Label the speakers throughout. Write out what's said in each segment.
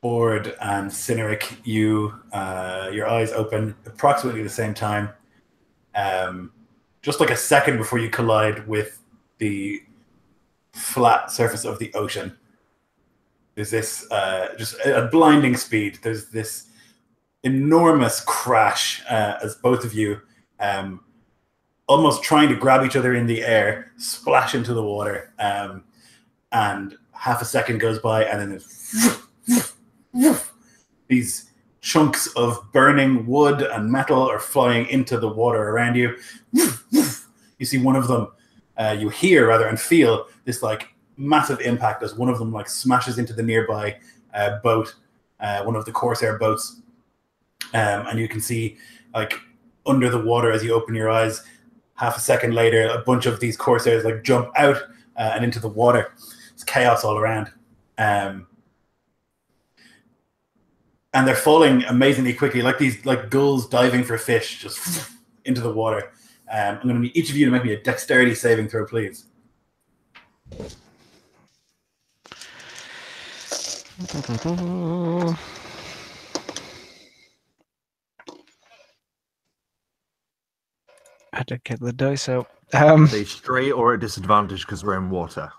Speaker 1: Board and Cyneric, your eyes open approximately the same time, just like a second before you collide with the flat surface of the ocean. There's this just a blinding speed. There's this enormous crash as both of you, almost trying to grab each other in the air, splash into the water, and half a second goes by, and then there's these chunks of burning wood and metal are flying into the water around you. You see one of them, you hear rather and feel this like massive impact as one of them like smashes into the nearby boat, one of the Corsair boats, and you can see like under the water as you open your eyes. Half a second later, a bunch of these Corsairs like jump out and into the water. It's chaos all around. And they're falling amazingly quickly, like these like gulls diving for fish, just into the water. I'm going to need each of you to make me a dexterity saving throw, please.
Speaker 2: I did get the dice out.
Speaker 3: Are they straight or at disadvantage because we're in water?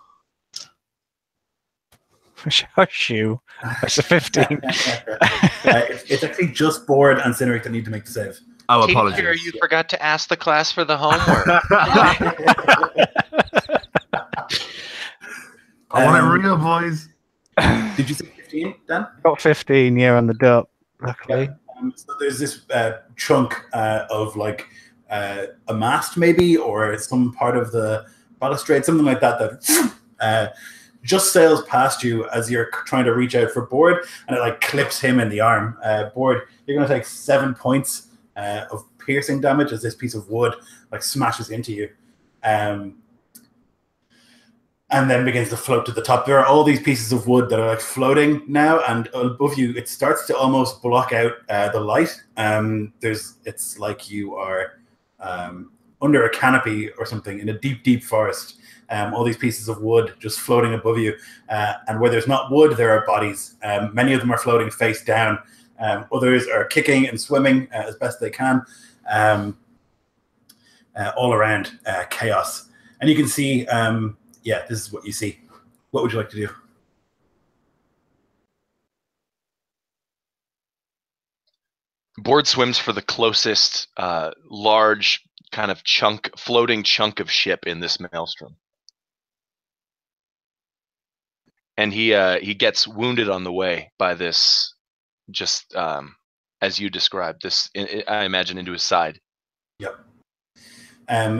Speaker 2: Shush you. That's a 15.
Speaker 1: It's actually just Board and Cyneric that need to make the save.
Speaker 3: Oh,
Speaker 4: Teacher,
Speaker 3: apologies.
Speaker 4: you forgot to ask the class for the homework.
Speaker 3: I want it real, boys.
Speaker 1: Did you say 15, Dan?
Speaker 2: Got 15, yeah, on the dot, luckily.
Speaker 1: So there's this chunk of like a mast maybe, or some part of the balustrade, something like that, that just sails past you as you're trying to reach out for Board, and it like clips him in the arm. Board, you're going to take 7 points of piercing damage as this piece of wood like smashes into you. And then begins to float to the top. There are all these pieces of wood that are like floating now, and above you, it starts to almost block out the light. It's like you are under a canopy or something in a deep, deep forest. All these pieces of wood just floating above you, and where there's not wood, there are bodies. Many of them are floating face down. Others are kicking and swimming as best they can. All around chaos, and you can see. Yeah, this is what you see. What would you like to do?
Speaker 4: Board swims for the closest large kind of floating chunk of ship in this maelstrom. And he gets wounded on the way by this, just as you described, this, I imagine, into his side.
Speaker 1: Yep.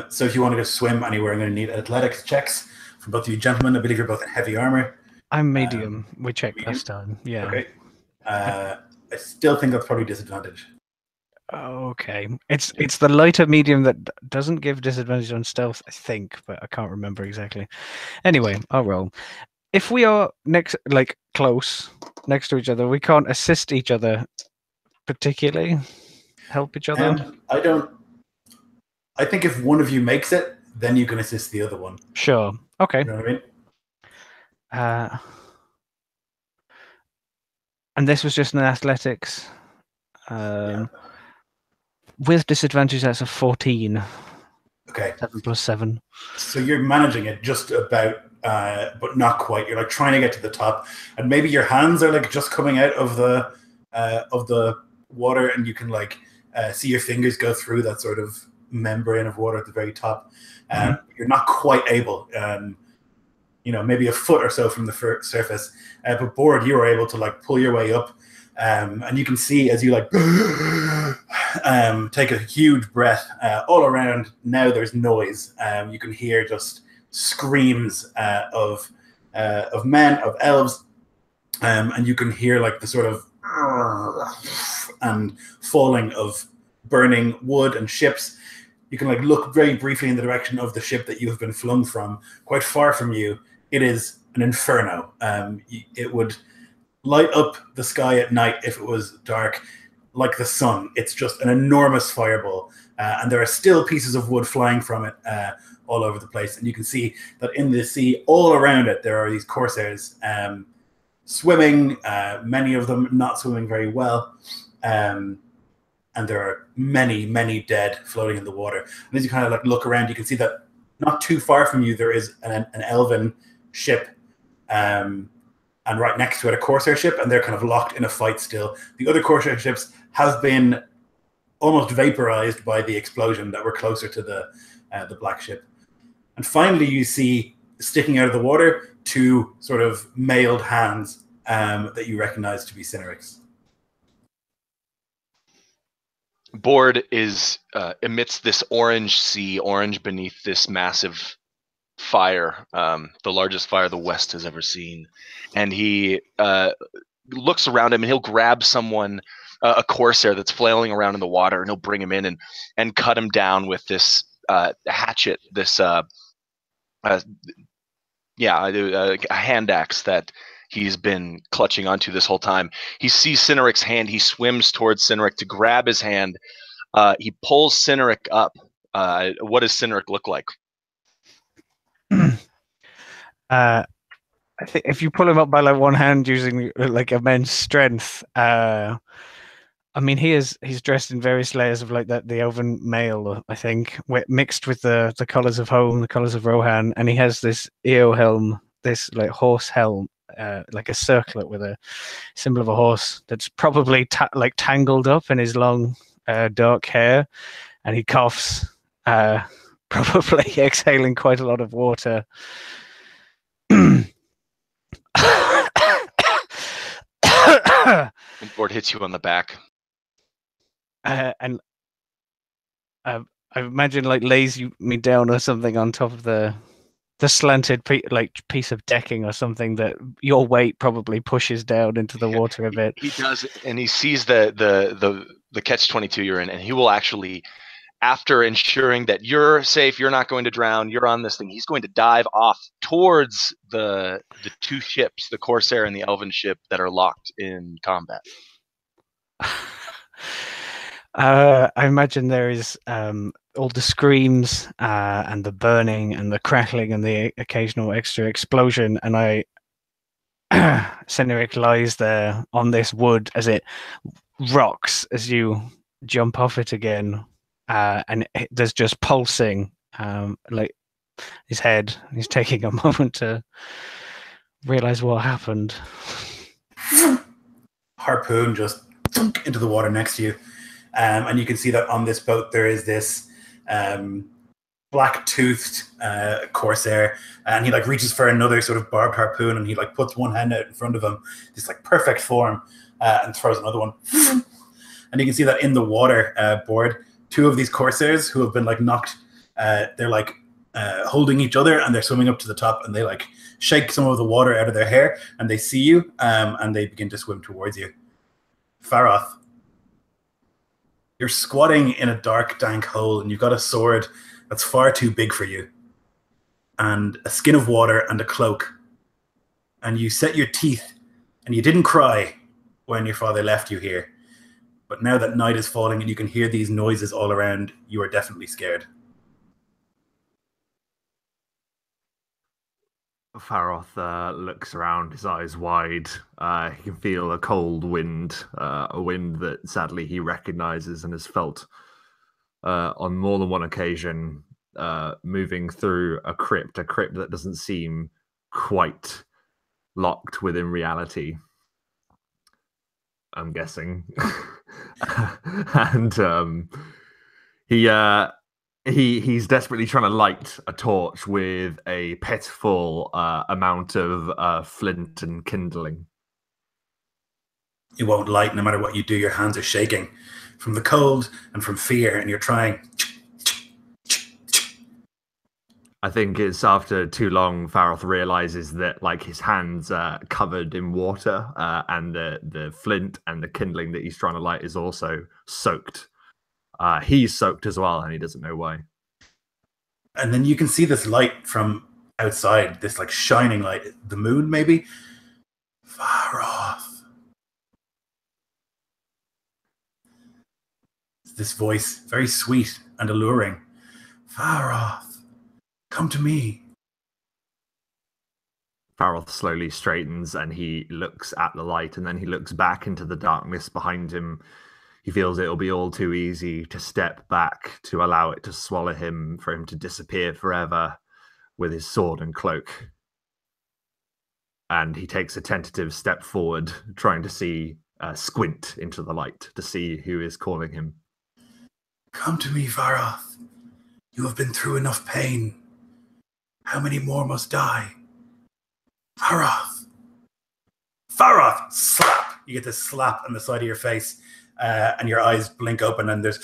Speaker 1: So if you want to go swim anywhere, I'm going to need athletics checks from both of you gentlemen. I believe you're both in heavy armor.
Speaker 2: I'm medium. We checked
Speaker 1: medium?
Speaker 2: last time. Yeah.
Speaker 1: Okay. I still think that's probably disadvantage.
Speaker 2: Okay. It's the lighter medium that doesn't give disadvantage on stealth, I think, but I can't remember exactly. Anyway, I'll roll. If we are close next to each other, we can't assist each other particularly. Help each other.
Speaker 1: I think if one of you makes it, then you can assist the other one.
Speaker 2: Sure. Okay.
Speaker 1: You know what I mean?
Speaker 2: And this was just an athletics.
Speaker 1: Yeah.
Speaker 2: With disadvantage, that's a 14.
Speaker 1: Okay.
Speaker 2: 7 plus 7.
Speaker 1: So you're managing it just about, but not quite. You're like trying to get to the top, and maybe your hands are like just coming out of the water, and you can like see your fingers go through that sort of membrane of water at the very top. You're not quite able, maybe a foot or so from the surface, but Board, you are able to like pull your way up, and you can see as you like take a huge breath all around. Now there's noise. You can hear just screams of men, of elves, and you can hear like the sort of and falling of burning wood and ships. You can like look very briefly in the direction of the ship that you have been flung from. Quite far from you, it is an inferno. It would light up the sky at night if it was dark, like the sun. It's just an enormous fireball, and there are still pieces of wood flying from it all over the place. And you can see that in the sea, all around it, there are these corsairs swimming, many of them not swimming very well. And there are many, many dead floating in the water. And as you kind of like look around, you can see that not too far from you, there is an elven ship. And right next to it, a Corsair ship, and they're kind of locked in a fight still. The other Corsair ships have been almost vaporized by the explosion that were closer to the black ship. And finally, you see sticking out of the water 2 sort of mailed hands that you recognize to be Cinerix.
Speaker 4: Bord emits this orange sea, orange beneath this massive fire, the largest fire the West has ever seen. And he looks around him, and he'll grab someone, a Corsair that's flailing around in the water, and he'll bring him in and cut him down with this hatchet, this a hand axe that he's been clutching onto this whole time. He sees Cineric's hand. He swims towards Cineric to grab his hand. He pulls Cineric up. What does Cineric look like?
Speaker 2: I think if you pull him up by like one hand using like immense strength, I mean he's dressed in various layers of like the elven mail, I think, mixed with the colors of home, the colors of Rohan, and he has this eo helm, this like horse helm, like a circlet with a symbol of a horse that's probably like tangled up in his long dark hair, and he coughs, probably exhaling quite a lot of water.
Speaker 4: And Bord hits you on the back.
Speaker 2: And I imagine like lays me down or something on top of the slanted piece of decking or something that your weight probably pushes down into the water a bit.
Speaker 4: He does, and he sees the catch-22 you're in, and he will actually, after ensuring that you're safe, you're not going to drown, you're on this thing, he's going to dive off towards the 2 ships, the Corsair and the Elven ship, that are locked in combat.
Speaker 2: I imagine there is all the screams and the burning and the crackling and the occasional extra explosion, and Cineric lies there on this wood as it rocks as you jump off it again, and there's just pulsing like his head. He's taking a moment to realize what happened.
Speaker 1: Harpoon just thunk into the water next to you. And you can see that on this boat there is this black-toothed Corsair, and he like reaches for another sort of barbed harpoon, and he like puts one hand out in front of him, this like perfect form, and throws another one. And you can see that in the water, Bord, 2 of these Corsairs who have been like knocked, they're like holding each other, and they're swimming up to the top, and they like shake some of the water out of their hair, and they see you, and they begin to swim towards you. Faroth, you're squatting in a dark, dank hole, and you've got a sword that's far too big for you, and a skin of water and a cloak. And you set your teeth, and you didn't cry when your father left you here. But now that night is falling and you can hear these noises all around, you are definitely scared.
Speaker 3: Faroth looks around, his eyes wide. He can feel a cold wind, a wind that sadly he recognizes and has felt on more than one occasion, moving through a crypt that doesn't seem quite locked within reality, I'm guessing. And he's desperately trying to light a torch with a pitiful amount of flint and kindling.
Speaker 1: It won't light no matter what you do. Your hands are shaking from the cold and from fear, and you're trying.
Speaker 3: I think it's after too long, Faroth realizes that like his hands are covered in water, and the flint and the kindling that he's trying to light is also soaked. He's soaked as well, and he doesn't know why.
Speaker 1: And then you can see this light from outside, this like shining light, the moon maybe. Faroth. This voice, very sweet and alluring. Faroth, come to me.
Speaker 3: Farrell slowly straightens and he looks at the light, and then he looks back into the darkness behind him. He feels it'll be all too easy to step back, to allow it to swallow him, for him to disappear forever with his sword and cloak. And he takes a tentative step forward, trying to see, squint into the light to see who is calling him.
Speaker 1: Come to me, Varoth. You have been through enough pain. How many more must die? Varoth! Varoth! Slap! You get this slap on the side of your face, and your eyes blink open, and there's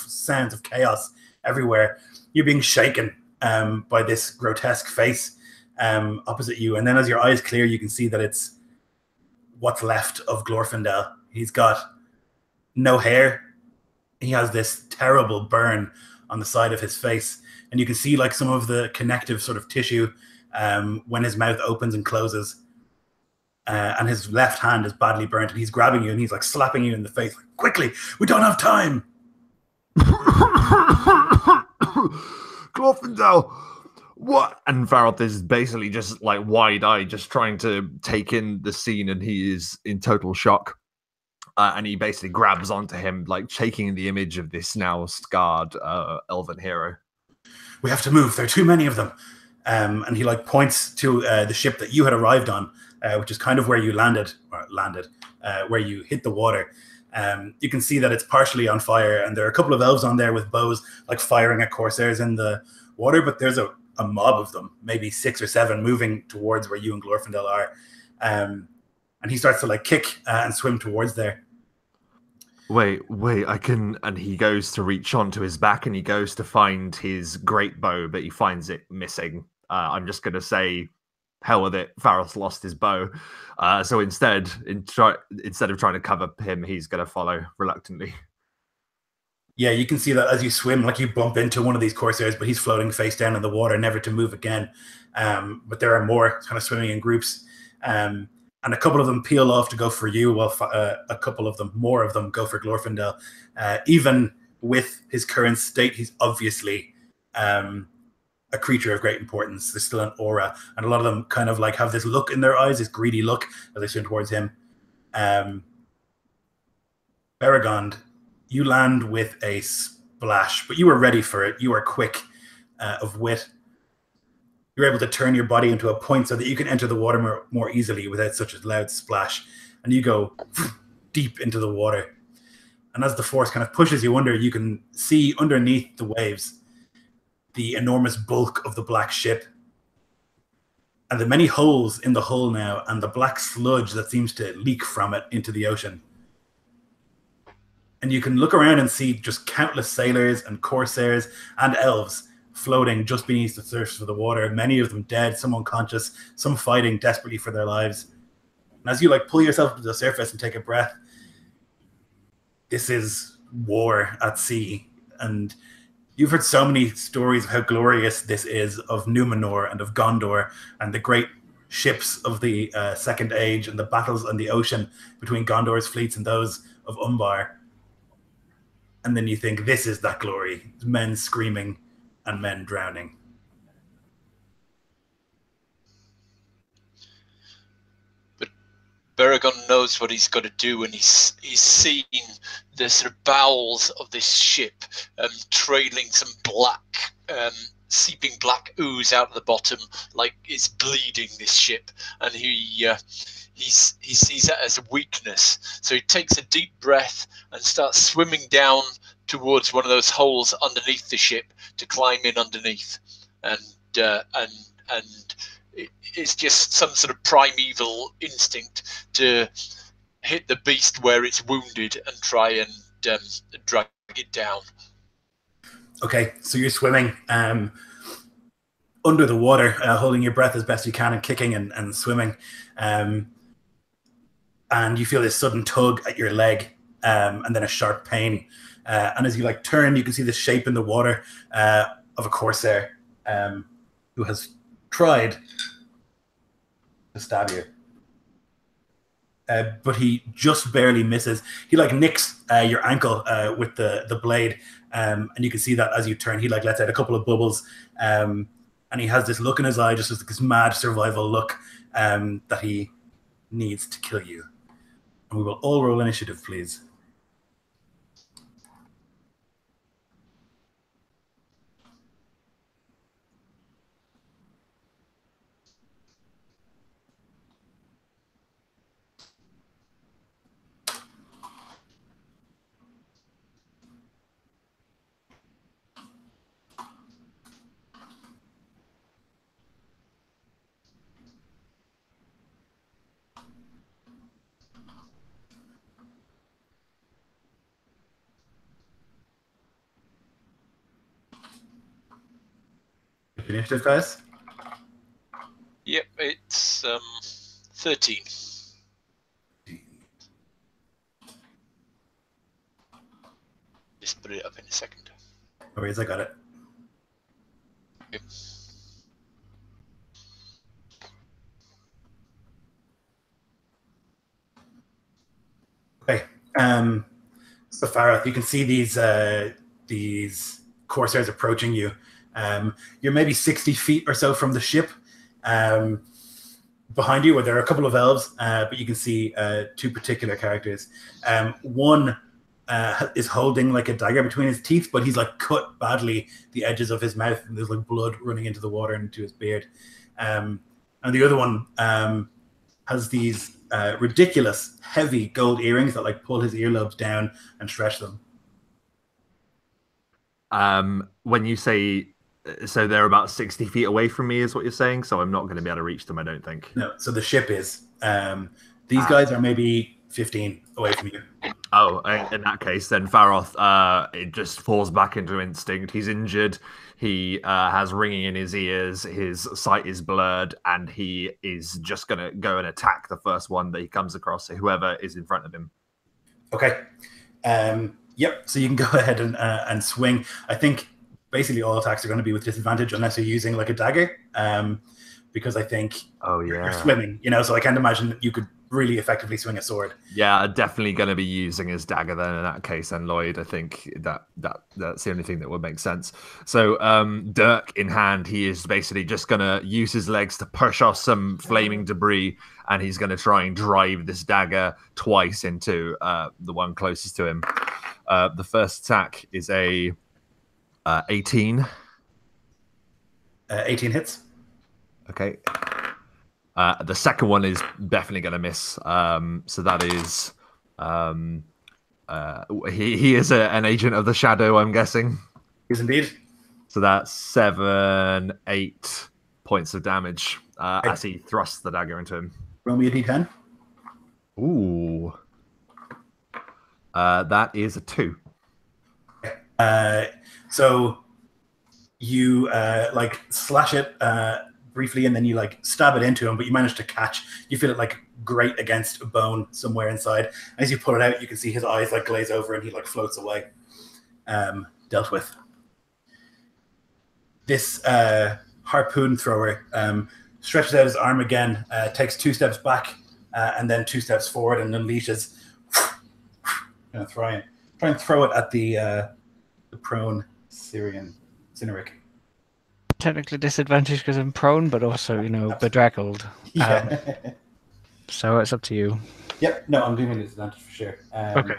Speaker 1: sounds of chaos everywhere. You're being shaken by this grotesque face opposite you, and then as your eyes clear, you can see that it's what's left of Glorfindel. He's got no hair. He has this terrible burn on the side of his face, and you can see like some of the connective sort of tissue when his mouth opens and closes. And his left hand is badly burnt, and he's grabbing you and he's like slapping you in the face. Like, quickly, we don't have time.
Speaker 3: Glorfindel, what? And Varoth is basically just like wide-eyed, just trying to take in the scene, and he is in total shock. And he basically grabs onto him, like shaking the image of this now scarred elven hero.
Speaker 1: We have to move. There are too many of them. And he like points to the ship that you had arrived on, which is kind of where you landed, where you hit the water. You can see that it's partially on fire, and there are a couple of elves on there with bows, like firing at corsairs in the water. But there's a mob of them, maybe 6 or 7, moving towards where you and Glorfindel are. And he starts to like kick and swim towards there.
Speaker 3: Wait, I can... And he goes to reach onto his back, and he goes to find his great bow, but he finds it missing. I'm just going to say, hell with it, Farrell's lost his bow. So instead of trying to cover him, he's going to follow reluctantly.
Speaker 1: Yeah, you can see that as you swim, like you bump into one of these corsairs, but he's floating face down in the water, never to move again. But there are more kind of swimming in groups. And a couple of them peel off to go for you, while a couple of them, more of them, go for Glorfindel. Even with his current state, he's obviously a creature of great importance. There's still an aura, and a lot of them kind of like have this look in their eyes, this greedy look as they swim towards him. Beregond, you land with a splash, but you were ready for it. You are quick of wit. You're able to turn your body into a point so that you can enter the water more easily without such a loud splash. And you go deep into the water. And as the force kind of pushes you under, you can see underneath the waves the enormous bulk of the black ship and the many holes in the hull now, and the black sludge that seems to leak from it into the ocean. And you can look around and see just countless sailors and corsairs and elves floating just beneath the surface of the water, many of them dead, some unconscious, some fighting desperately for their lives. And as you like pull yourself to the surface and take a breath, this is war at sea. And you've heard so many stories of how glorious this is, of Numenor and of Gondor and the great ships of the Second Age and the battles on the ocean between Gondor's fleets and those of Umbar. And then you think, this is that glory, men screaming and men drowning.
Speaker 5: But Beregond knows what he's got to do, and he's seen the sort of bowels of this ship trailing some black, seeping black ooze out of the bottom, like it's bleeding this ship, and he sees that as a weakness. So he takes a deep breath and starts swimming down towards one of those holes underneath the ship to climb in underneath, and it's just some sort of primeval instinct to hit the beast where it's wounded and try and drag it down. Okay,
Speaker 1: so you're swimming under the water, holding your breath as best you can and kicking and swimming, and you feel this sudden tug at your leg, and then a sharp pain. And as you like turn, you can see the shape in the water of a corsair who has tried to stab you. But he just barely misses. He like nicks your ankle with the blade, and you can see that as you turn, he like lets out a couple of bubbles to and he has this look in his eye, just this mad survival look that he needs to kill you. And we will all roll initiative, please. Initiative, guys.
Speaker 5: Yep, it's 13. Just put it up in a second.
Speaker 1: No worries, I got it.
Speaker 5: Yep.
Speaker 1: Okay. So Farah, you can see these corsairs approaching you. You're maybe 60 feet or so from the ship. Behind you, where there are a couple of elves, but you can see two particular characters. One is holding like a dagger between his teeth, but he's like cut badly the edges of his mouth, and there's like blood running into the water and into his beard. And the other one has these ridiculous, heavy gold earrings that like pull his earlobes down and stretch them.
Speaker 3: When you say, so they're about 60 feet away from me, is what you're saying? So I'm not going to be able to reach them, I don't think.
Speaker 1: No, so the ship is. These guys are maybe 15 away from you.
Speaker 3: Oh, in that case, then Faroth, it just falls back into instinct. He's injured. He has ringing in his ears. His sight is blurred, and he is just going to go and attack the first one that he comes across, whoever is in front of him.
Speaker 1: Okay. Yep. So you can go ahead and swing. I think basically all attacks are going to be with disadvantage unless you're using like a dagger. Because I think you're swimming, so I can't imagine that you could really effectively swing a sword.
Speaker 3: Yeah, definitely going to be using his dagger then in that case. And Lloyd, I think that's the only thing that would make sense. So Dirk in hand, he is basically just going to use his legs to push off some flaming debris, and he's going to try and drive this dagger twice into the one closest to him. The first attack is a 18.
Speaker 1: 18 hits.
Speaker 3: Okay. The second one is definitely going to miss. So that is he is an agent of the shadow, I'm guessing.
Speaker 1: Yes, indeed.
Speaker 3: So that's 7, 8 points of damage as he thrusts the dagger into him.
Speaker 1: Roll me a d10.
Speaker 3: Ooh. That is a 2.
Speaker 1: So you like slash it briefly, and then you like stab it into him, but you manage to catch. You feel it like grate against a bone somewhere inside. As you pull it out, you can see his eyes like glaze over, and he like floats away. Dealt with. This harpoon thrower stretches out his arm again, takes 2 steps back, and then 2 steps forward, and unleashes. Try and throw it at the prone Cyneric.
Speaker 2: Technically disadvantaged because I'm prone, but also, bedraggled.
Speaker 1: Yeah.
Speaker 2: So it's up to you.
Speaker 1: Yep. No, I'm doing a disadvantage for sure.
Speaker 2: Okay.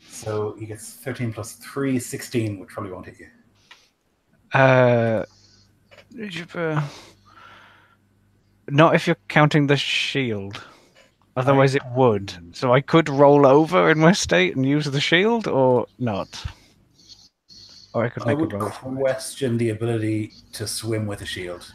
Speaker 1: So he gets 13 plus 3, 16, which probably won't hit you.
Speaker 2: Not if you're counting the shield. Otherwise it would. So I could roll over in my state and use the shield, or not? Or I could make
Speaker 1: I would
Speaker 2: a roll.
Speaker 1: question the ability to swim with a shield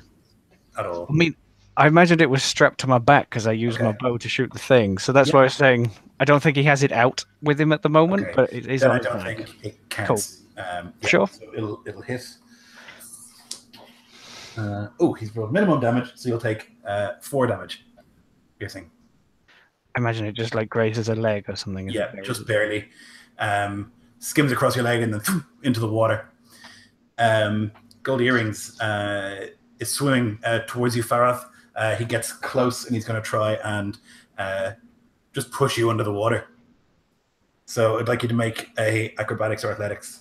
Speaker 1: at all.
Speaker 2: I mean, I imagined it was strapped to my back because I used my bow to shoot the thing. So that's why I was saying I don't think he has it out with him at the moment, but it is
Speaker 1: then
Speaker 2: on
Speaker 1: I
Speaker 2: his
Speaker 1: don't
Speaker 2: back.
Speaker 1: think it counts.
Speaker 2: Sure.
Speaker 1: So it'll hit. He's rolled minimum damage, so you'll take 4 damage. Piercing.
Speaker 2: I imagine it just like grazes a leg or something.
Speaker 1: Yeah, just barely. Skims across your leg and then into the water. Gold Earrings is swimming towards you, Farath. He gets close and he's going to try and just push you under the water. So I'd like you to make a acrobatics or athletics.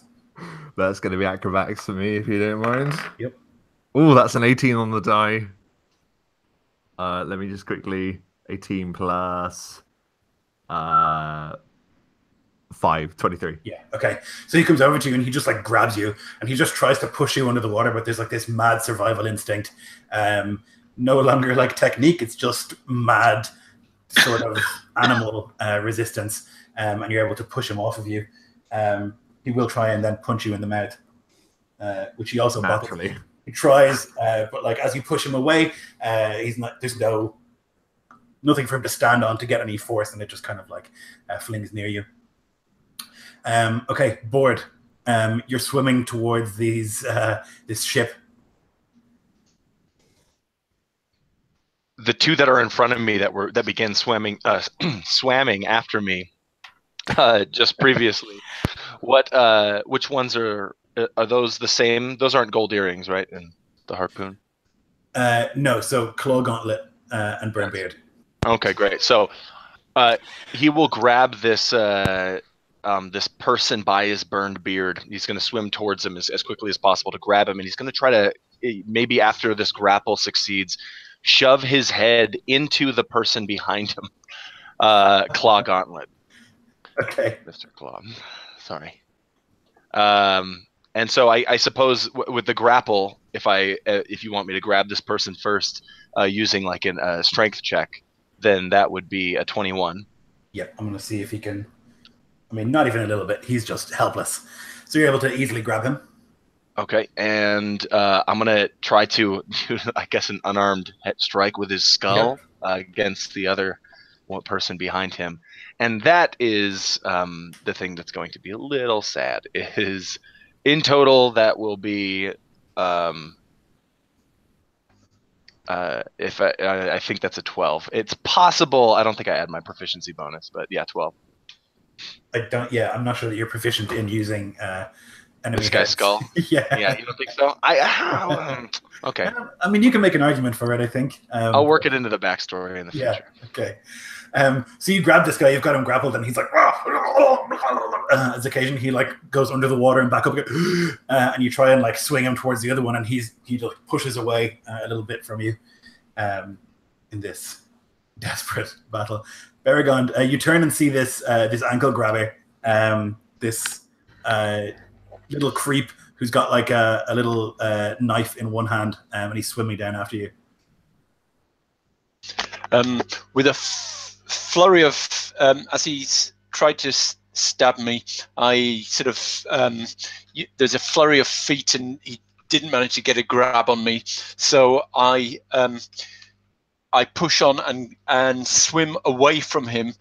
Speaker 3: That's going to be acrobatics for me, if you don't mind.
Speaker 1: Yep.
Speaker 3: Oh, that's an 18 on the die. Let me just quickly 18 plus 5, 23.
Speaker 1: Yeah. Okay. So he comes over to you and he just like grabs you and he just tries to push you under the water, but there's like this mad survival instinct. No longer like technique. It's just mad sort of animal resistance. And you're able to push him off of you. He will try and then punch you in the mouth, which he also
Speaker 3: Naturally.
Speaker 1: bottles. He tries, but like as you push him away, he's not. There's nothing for him to stand on to get any force, and it just kind of like flings near you. Okay, Board. You're swimming towards this ship.
Speaker 4: The two that are in front of me that began swimming after me just previously. Which ones are those the same? Those aren't gold earrings, right? And the harpoon.
Speaker 1: No, so Claw Gauntlet and Burn Beard.
Speaker 4: Okay, great. So he will grab this this person by his burned beard. He's going to swim towards him as quickly as possible to grab him, and he's going to try to, maybe after this grapple succeeds, shove his head into the person behind him. Claw Gauntlet.
Speaker 1: Okay.
Speaker 4: Mr. Claw. Sorry. And so I suppose with the grapple, if you want me to grab this person first using like a strength check, then that would be a 21.
Speaker 1: Yep, I'm going to see if he can. I mean, not even a little bit. He's just helpless. So you're able to easily grab him.
Speaker 4: Okay, and I'm going to try to do, I guess, an unarmed strike with his skull against the other one person behind him. And that is the thing that's going to be a little sad. Is in total that will be if I think that's a 12. It's possible. I don't think I add my proficiency bonus, but yeah, 12.
Speaker 1: I'm not sure that you're proficient in using enemy
Speaker 4: this guy's
Speaker 1: heads.
Speaker 4: skull.
Speaker 1: Yeah,
Speaker 4: you don't think so? Okay.
Speaker 1: I mean, you can make an argument for it. I think
Speaker 4: I'll work it into the backstory in the future.
Speaker 1: Yeah. Okay. So you grab this guy, you've got him grappled, and he's like, as occasionally he like goes under the water and back up again, and you try and like swing him towards the other one, and he like pushes away a little bit from you, in this desperate battle. Baragon, you turn and see this ankle grabber, this little creep who's got like a little knife in one hand, and he's swimming down after you.
Speaker 5: With a flurry of as he's tried to stab me, I sort of there's a flurry of feet, and he didn't manage to get a grab on me. So I push on and swim away from him,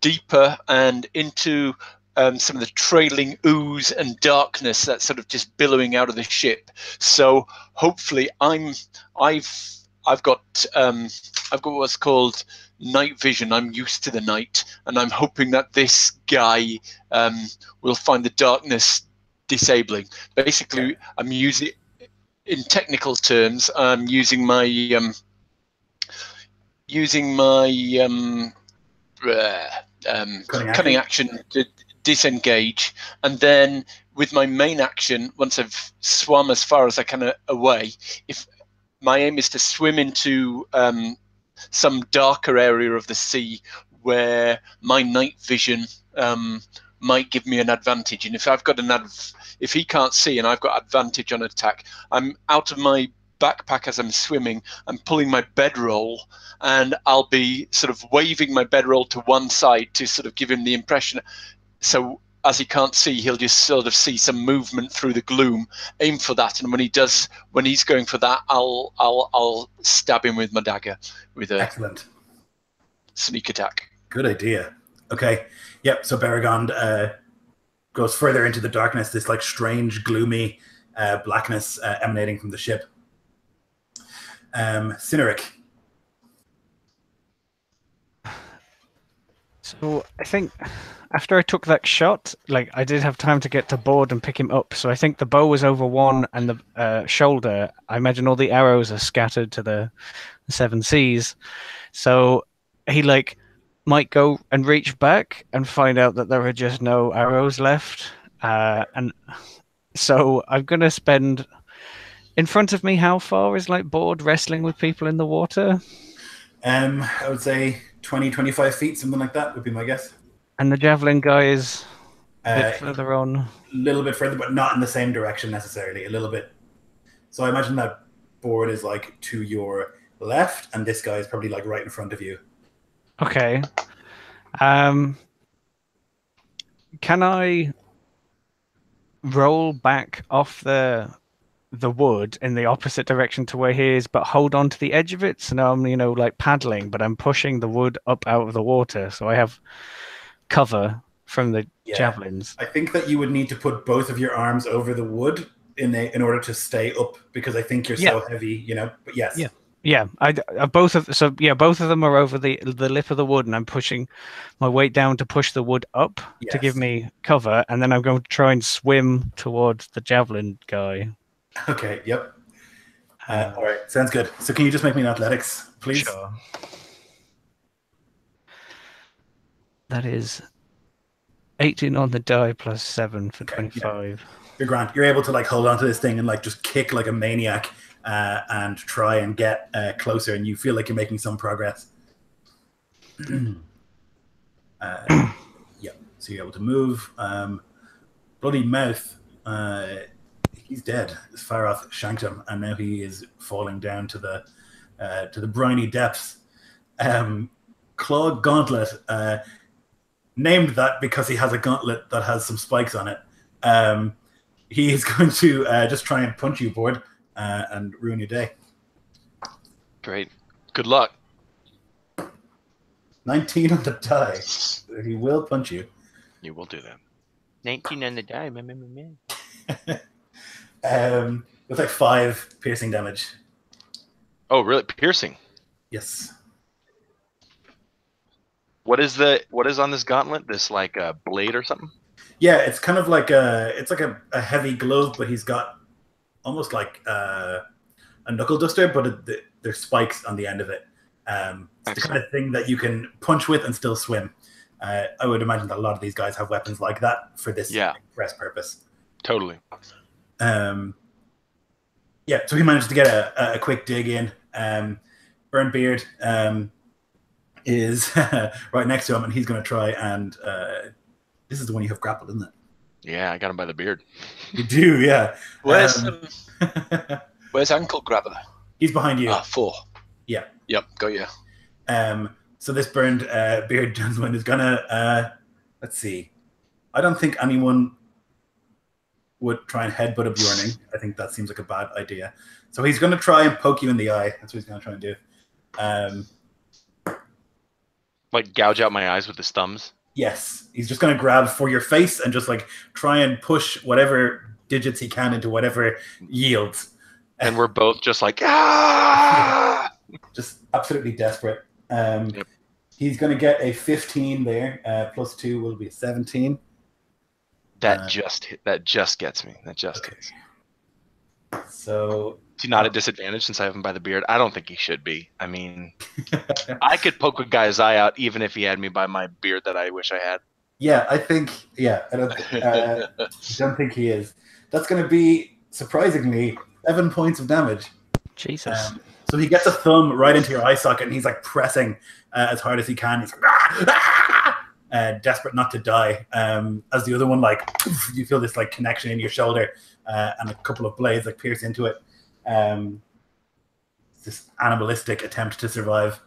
Speaker 5: deeper and into some of the trailing ooze and darkness that's sort of just billowing out of the ship. So hopefully I've got what's called night vision. I'm used to the night, and I'm hoping that this guy will find the darkness disabling. Basically, I'm using, in technical terms, I'm using my cunning action to disengage, and then with my main action, once I've swum as far as I can away, if my aim is to swim into some darker area of the sea where my night vision might give me an advantage. And if I've got if he can't see and I've got advantage on attack, I'm out of my backpack as I'm swimming. I'm pulling my bedroll, and I'll be sort of waving my bedroll to one side to sort of give him the impression. So as he can't see, he'll just sort of see some movement through the gloom. Aim for that, and when he's going for that, I'll stab him with my dagger with a
Speaker 1: Excellent
Speaker 5: sneak attack.
Speaker 1: Good idea. Okay. Yep. So Baragon goes further into the darkness. This like strange, gloomy blackness emanating from the ship. Cyneric.
Speaker 2: So I think after I took that shot, like I did have time to get to Board and pick him up. So I think the bow was over one, and the shoulder. I imagine all the arrows are scattered to the seven seas. So he like might go and reach back and find out that there are just no arrows left. And so I'm gonna spend in front of me, how far is like Board wrestling with people in the water?
Speaker 1: I would say 20, 25 feet, something like that would be my guess.
Speaker 2: And the javelin guy is a bit
Speaker 1: A
Speaker 2: further on.
Speaker 1: little bit further, but not in the same direction necessarily. A little bit. So I imagine that Board is like to your left, and this guy is probably like right in front of you.
Speaker 2: Okay. Can I roll back off the wood in the opposite direction to where he is, but hold on to the edge of it? So now I'm, like paddling, but I'm pushing the wood up out of the water, so I have cover from the javelins.
Speaker 1: I think that you would need to put both of your arms over the wood in order to stay up, because I think you're so heavy, But yes.
Speaker 2: Yeah. I both of them are over the lip of the wood, and I'm pushing my weight down to push the wood up to give me cover, and then I'm going to try and swim towards the javelin guy.
Speaker 1: Okay. Yep. All right. Sounds good. So can you just make me an athletics, please?
Speaker 2: Sure. That is 18 on the die plus 7 for 25.
Speaker 1: Yeah. You're grand. You're able to like hold on to this thing and like just kick like a maniac and try and get closer, and you feel like you're making some progress. Yeah. So you're able to move. Bloody Mouth. He's dead. Faroth shanked him, and now he is falling down to the briny depths. Claw Gauntlet, named that because he has a gauntlet that has some spikes on it. He is going to just try and punch you, Board, and ruin your day.
Speaker 4: Great. Good luck.
Speaker 1: 19 on the die. He will punch you.
Speaker 4: You will do that.
Speaker 6: 19 on the die. Man.
Speaker 1: With like 5 piercing damage.
Speaker 4: Oh, really? Piercing?
Speaker 1: Yes.
Speaker 4: What is on this gauntlet? This like a blade or something?
Speaker 1: Yeah, it's kind of like a heavy glove, but he's got almost like a knuckle duster, but there's spikes on the end of it. It's the kind of thing that you can punch with and still swim. I would imagine that a lot of these guys have weapons like that for this express purpose.
Speaker 4: Totally.
Speaker 1: So he managed to get a quick dig in. Burnt Beard is right next to him, and he's going to try and... this is the one you have grappled, isn't it?
Speaker 4: Yeah, I got him by the beard.
Speaker 1: You do, yeah.
Speaker 5: Where's Ankle Grabber?
Speaker 1: He's behind you.
Speaker 5: 4.
Speaker 1: Yeah.
Speaker 5: Yep, got you.
Speaker 1: So this burned beard gentleman is gonna let's see. I don't think anyone would try and headbutt a Bjorning. I think that seems like a bad idea. So he's gonna try and poke you in the eye. That's what he's gonna try and do.
Speaker 4: Like gouge out my eyes with his thumbs?
Speaker 1: Yes. He's just gonna grab for your face and just like try and push whatever digits he can into whatever yields.
Speaker 4: And we're both just like, ah!
Speaker 1: Just absolutely desperate. He's going to get a 15 there. Plus 2 will be a 17.
Speaker 4: That just gets me. That just hits.
Speaker 1: So
Speaker 4: is he not at disadvantage since I have him by the beard? I don't think he should be. I mean, I could poke a guy's eye out even if he had me by my beard that I wish I had.
Speaker 1: Yeah, I think. Yeah, I don't think he is. That's going to be surprisingly 7 points of damage.
Speaker 2: Jesus.
Speaker 1: So he gets a thumb right into your eye socket, and he's like pressing as hard as he can. He's like, desperate not to die. As the other one, like, you feel this like connection in your shoulder, and a couple of blades like pierce into it. This animalistic attempt to survive.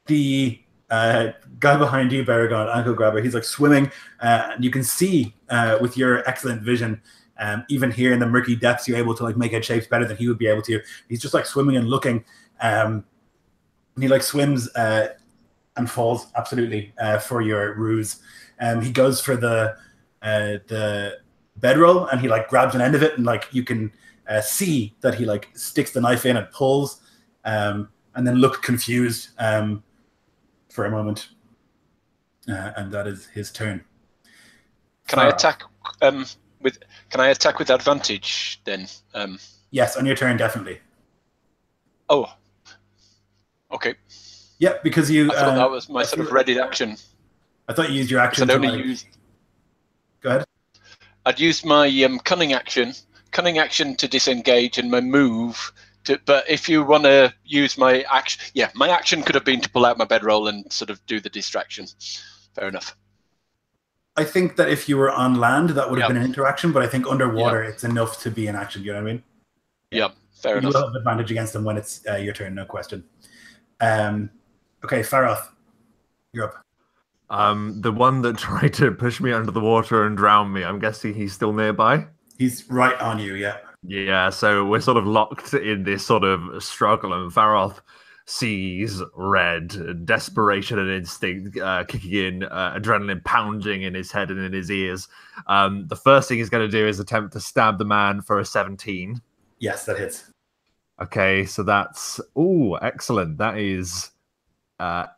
Speaker 1: The guy behind you, Baragon, Ankle Grabber, he's like swimming, and you can see with your excellent vision. Even here in the murky depths, you're able to like make out shapes better than he would be able to. He's just like swimming and looking. And he like swims and falls absolutely for your ruse. He goes for the bedroll, and he like grabs an end of it, and like you can see that he like sticks the knife in and pulls, and then look confused for a moment. And that is his turn.
Speaker 5: Can I attack? Can I attack with advantage then?
Speaker 1: Yes, on your turn, definitely.
Speaker 5: Oh. Okay.
Speaker 1: Yeah, because you...
Speaker 5: I thought that was my sort of ready action.
Speaker 1: I thought you used your action
Speaker 5: I'd
Speaker 1: to...
Speaker 5: only use...
Speaker 1: Go ahead.
Speaker 5: I'd used my cunning action, cunning action to disengage and my move. But if you want to use my action, my action could have been to pull out my bedroll and sort of do the distraction. Fair enough.
Speaker 1: I think that if you were on land, that would have
Speaker 5: Yep.
Speaker 1: been an interaction, but I think underwater, it's enough to be an action. You know what I mean?
Speaker 5: Yep, fair
Speaker 1: You
Speaker 5: enough.
Speaker 1: will have advantage against them when it's your turn, no question. Okay, Faroth, you're up.
Speaker 3: The one that tried to push me under the water and drown me, I'm guessing he's still nearby?
Speaker 1: He's right on you, yeah.
Speaker 3: Yeah, so we're sort of locked in this sort of struggle, and Faroth sees red, desperation and instinct kicking in, adrenaline pounding in his head and in his ears. The first thing he's going to do is attempt to stab the man for a 17.
Speaker 1: Yes, that hits.
Speaker 3: Okay, so that's excellent. That is 9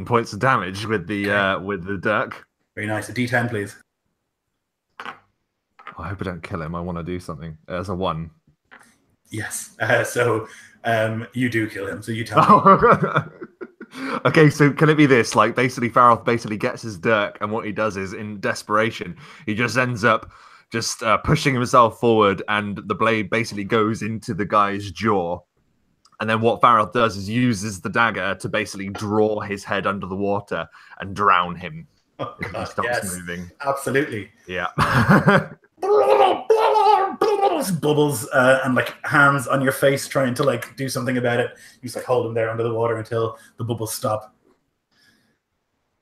Speaker 3: points of damage with the dirk.
Speaker 1: Very nice. A D10, please.
Speaker 3: I hope I don't kill him. I want to do something. There's a 1.
Speaker 1: Yes. So you do kill him. So you tell me.
Speaker 3: Okay, so can it be this? Like, basically, Faroth basically gets his dirk, and what he does is, in desperation, he just ends up just pushing himself forward, and the blade basically goes into the guy's jaw. And then what Faroth does is uses the dagger to basically draw his head under the water and drown him.
Speaker 1: Oh,
Speaker 3: If he
Speaker 1: God,
Speaker 3: stops
Speaker 1: yes.
Speaker 3: moving.
Speaker 1: Absolutely.
Speaker 3: Yeah.
Speaker 1: Bubbles and like hands on your face trying to like do something about it. You just like hold him there under the water until the bubbles stop.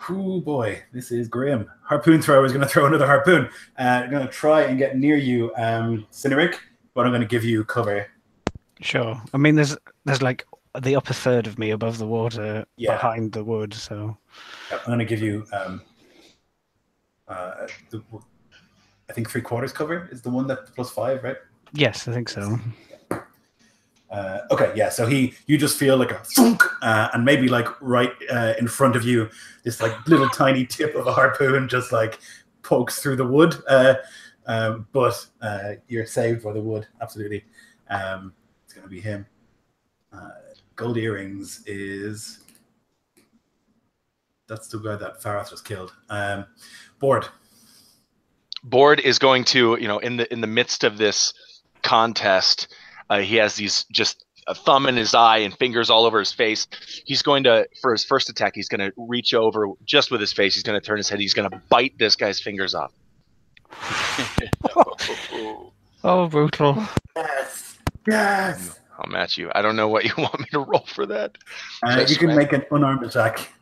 Speaker 1: Oh boy, this is grim. Harpoon thrower is going to throw another harpoon. I'm going to try and get near you, Cineric, but I'm going to give you cover.
Speaker 2: Sure. I mean, there's like the upper third of me above the water behind the wood, so
Speaker 1: I'm going to give you I think 3/4 cover is the one that's +5, right?
Speaker 2: yes, I think so.
Speaker 1: Okay, yeah. So you just feel like a thunk, and maybe like right in front of you, this like little tiny tip of a harpoon just like pokes through the wood. But you're saved by the wood. Absolutely. It's gonna be him. Gold earrings is that's the guy that Faroth just killed.
Speaker 4: Board is going to, in the midst of this contest, he has these just a thumb in his eye and fingers all over his face. He's going to, for his first attack, he's going to reach over just with his face. He's going to turn his head. He's going to bite this guy's fingers off.
Speaker 2: Oh, brutal.
Speaker 1: Yes.
Speaker 4: I'll match you. I don't know what you want me to roll for that.
Speaker 1: You can make an unarmed attack.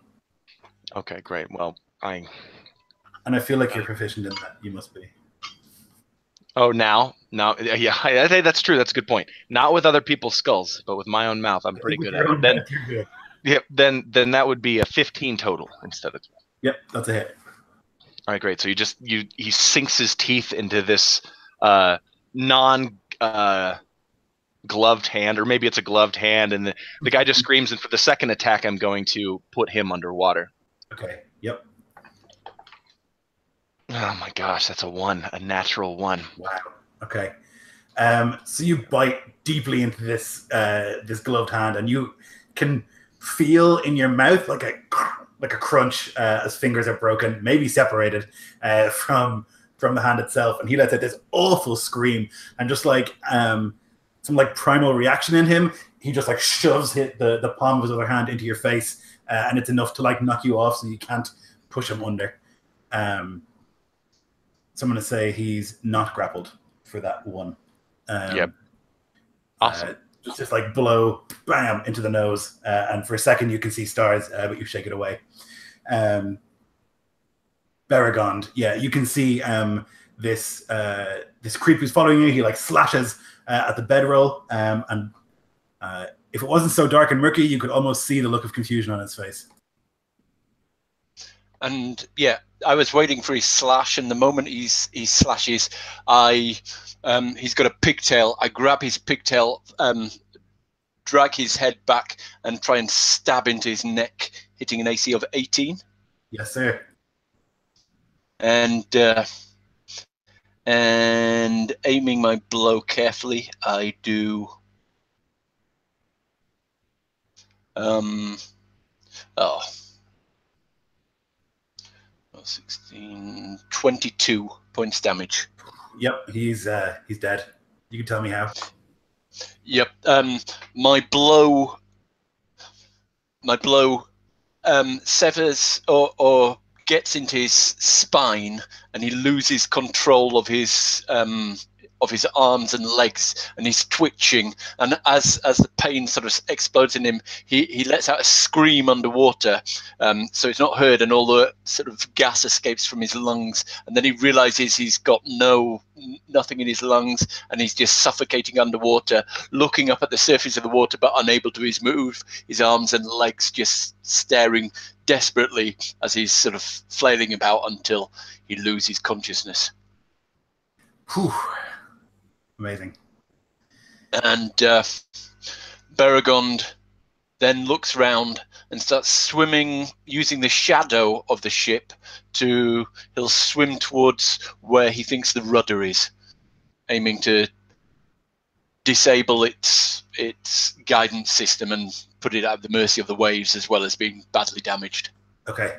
Speaker 4: Okay, great. Well,
Speaker 1: and I feel like you're proficient in that. You must be.
Speaker 4: Oh, now, yeah, I think that's true. That's a good point. Not with other people's skulls, but with my own mouth, I'm pretty good at it. Then that would be a 15 total instead of 12.
Speaker 1: Yep, that's a hit.
Speaker 4: All right, great. So he sinks his teeth into this non gloved hand, or maybe it's a gloved hand, and the guy just screams. And for the second attack, I'm going to put him underwater.
Speaker 1: Okay. Yep.
Speaker 4: Oh my gosh, that's a natural 1.
Speaker 1: Wow. Okay. So you bite deeply into this this gloved hand, and you can feel in your mouth like a crunch as fingers are broken, maybe separated from the hand itself. And he lets out this awful scream, and just like some like primal reaction in him, he just like shoves the palm of his other hand into your face, and it's enough to like knock you off, so you can't push him under. So I'm going to say he's not grappled for that one.
Speaker 4: Yep. Awesome.
Speaker 1: Just like blow, bam, into the nose. And for a second you can see stars, but you shake it away. Baragond, yeah, you can see this creep who's following you. He like slashes at the bedroll. And if it wasn't so dark and murky, you could almost see the look of confusion on his face.
Speaker 5: And yeah, I was waiting for his slash, and the moment he slashes, he's got a pigtail. I grab his pigtail, drag his head back, and try and stab into his neck, hitting an AC of 18.
Speaker 1: Yes, sir.
Speaker 5: And aiming my blow carefully, I do 16, 22 points damage.
Speaker 1: Yep, he's dead. You can tell me how.
Speaker 5: Yep. My blow severs or gets into his spine, and he loses control of his arms and legs, and he's twitching. And as the pain sort of explodes in him, he lets out a scream underwater, so it's not heard, and all the sort of gas escapes from his lungs. And then he realizes he's got nothing in his lungs, and he's just suffocating underwater, looking up at the surface of the water but unable to move his arms and legs, just staring desperately as he's sort of flailing about until he loses consciousness.
Speaker 1: Whew. Amazing.
Speaker 5: And Beregond then looks round and starts swimming, using the shadow of the ship he'll swim towards where he thinks the rudder is, aiming to disable its guidance system and put it at the mercy of the waves, as well as being badly damaged.
Speaker 1: Okay.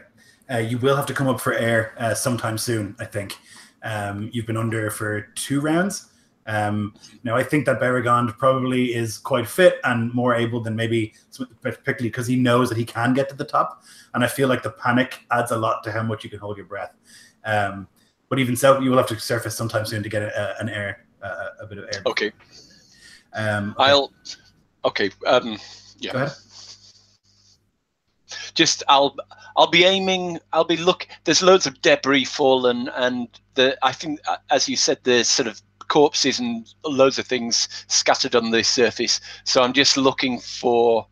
Speaker 1: You will have to come up for air sometime soon, I think. You've been under for 2 rounds. Now, I think that Beregond probably is quite fit and more able than maybe, particularly because he knows that he can get to the top. And I feel like the panic adds a lot to how much you can hold your breath. But even so, you will have to surface sometime soon to get a bit of air.
Speaker 5: Okay.
Speaker 1: Yeah.
Speaker 5: Yeah.
Speaker 1: Go ahead.
Speaker 5: Just I'll be aiming. There's loads of debris fallen, and I think, as you said, there's sort of corpses and loads of things scattered on the surface. So I'm just looking for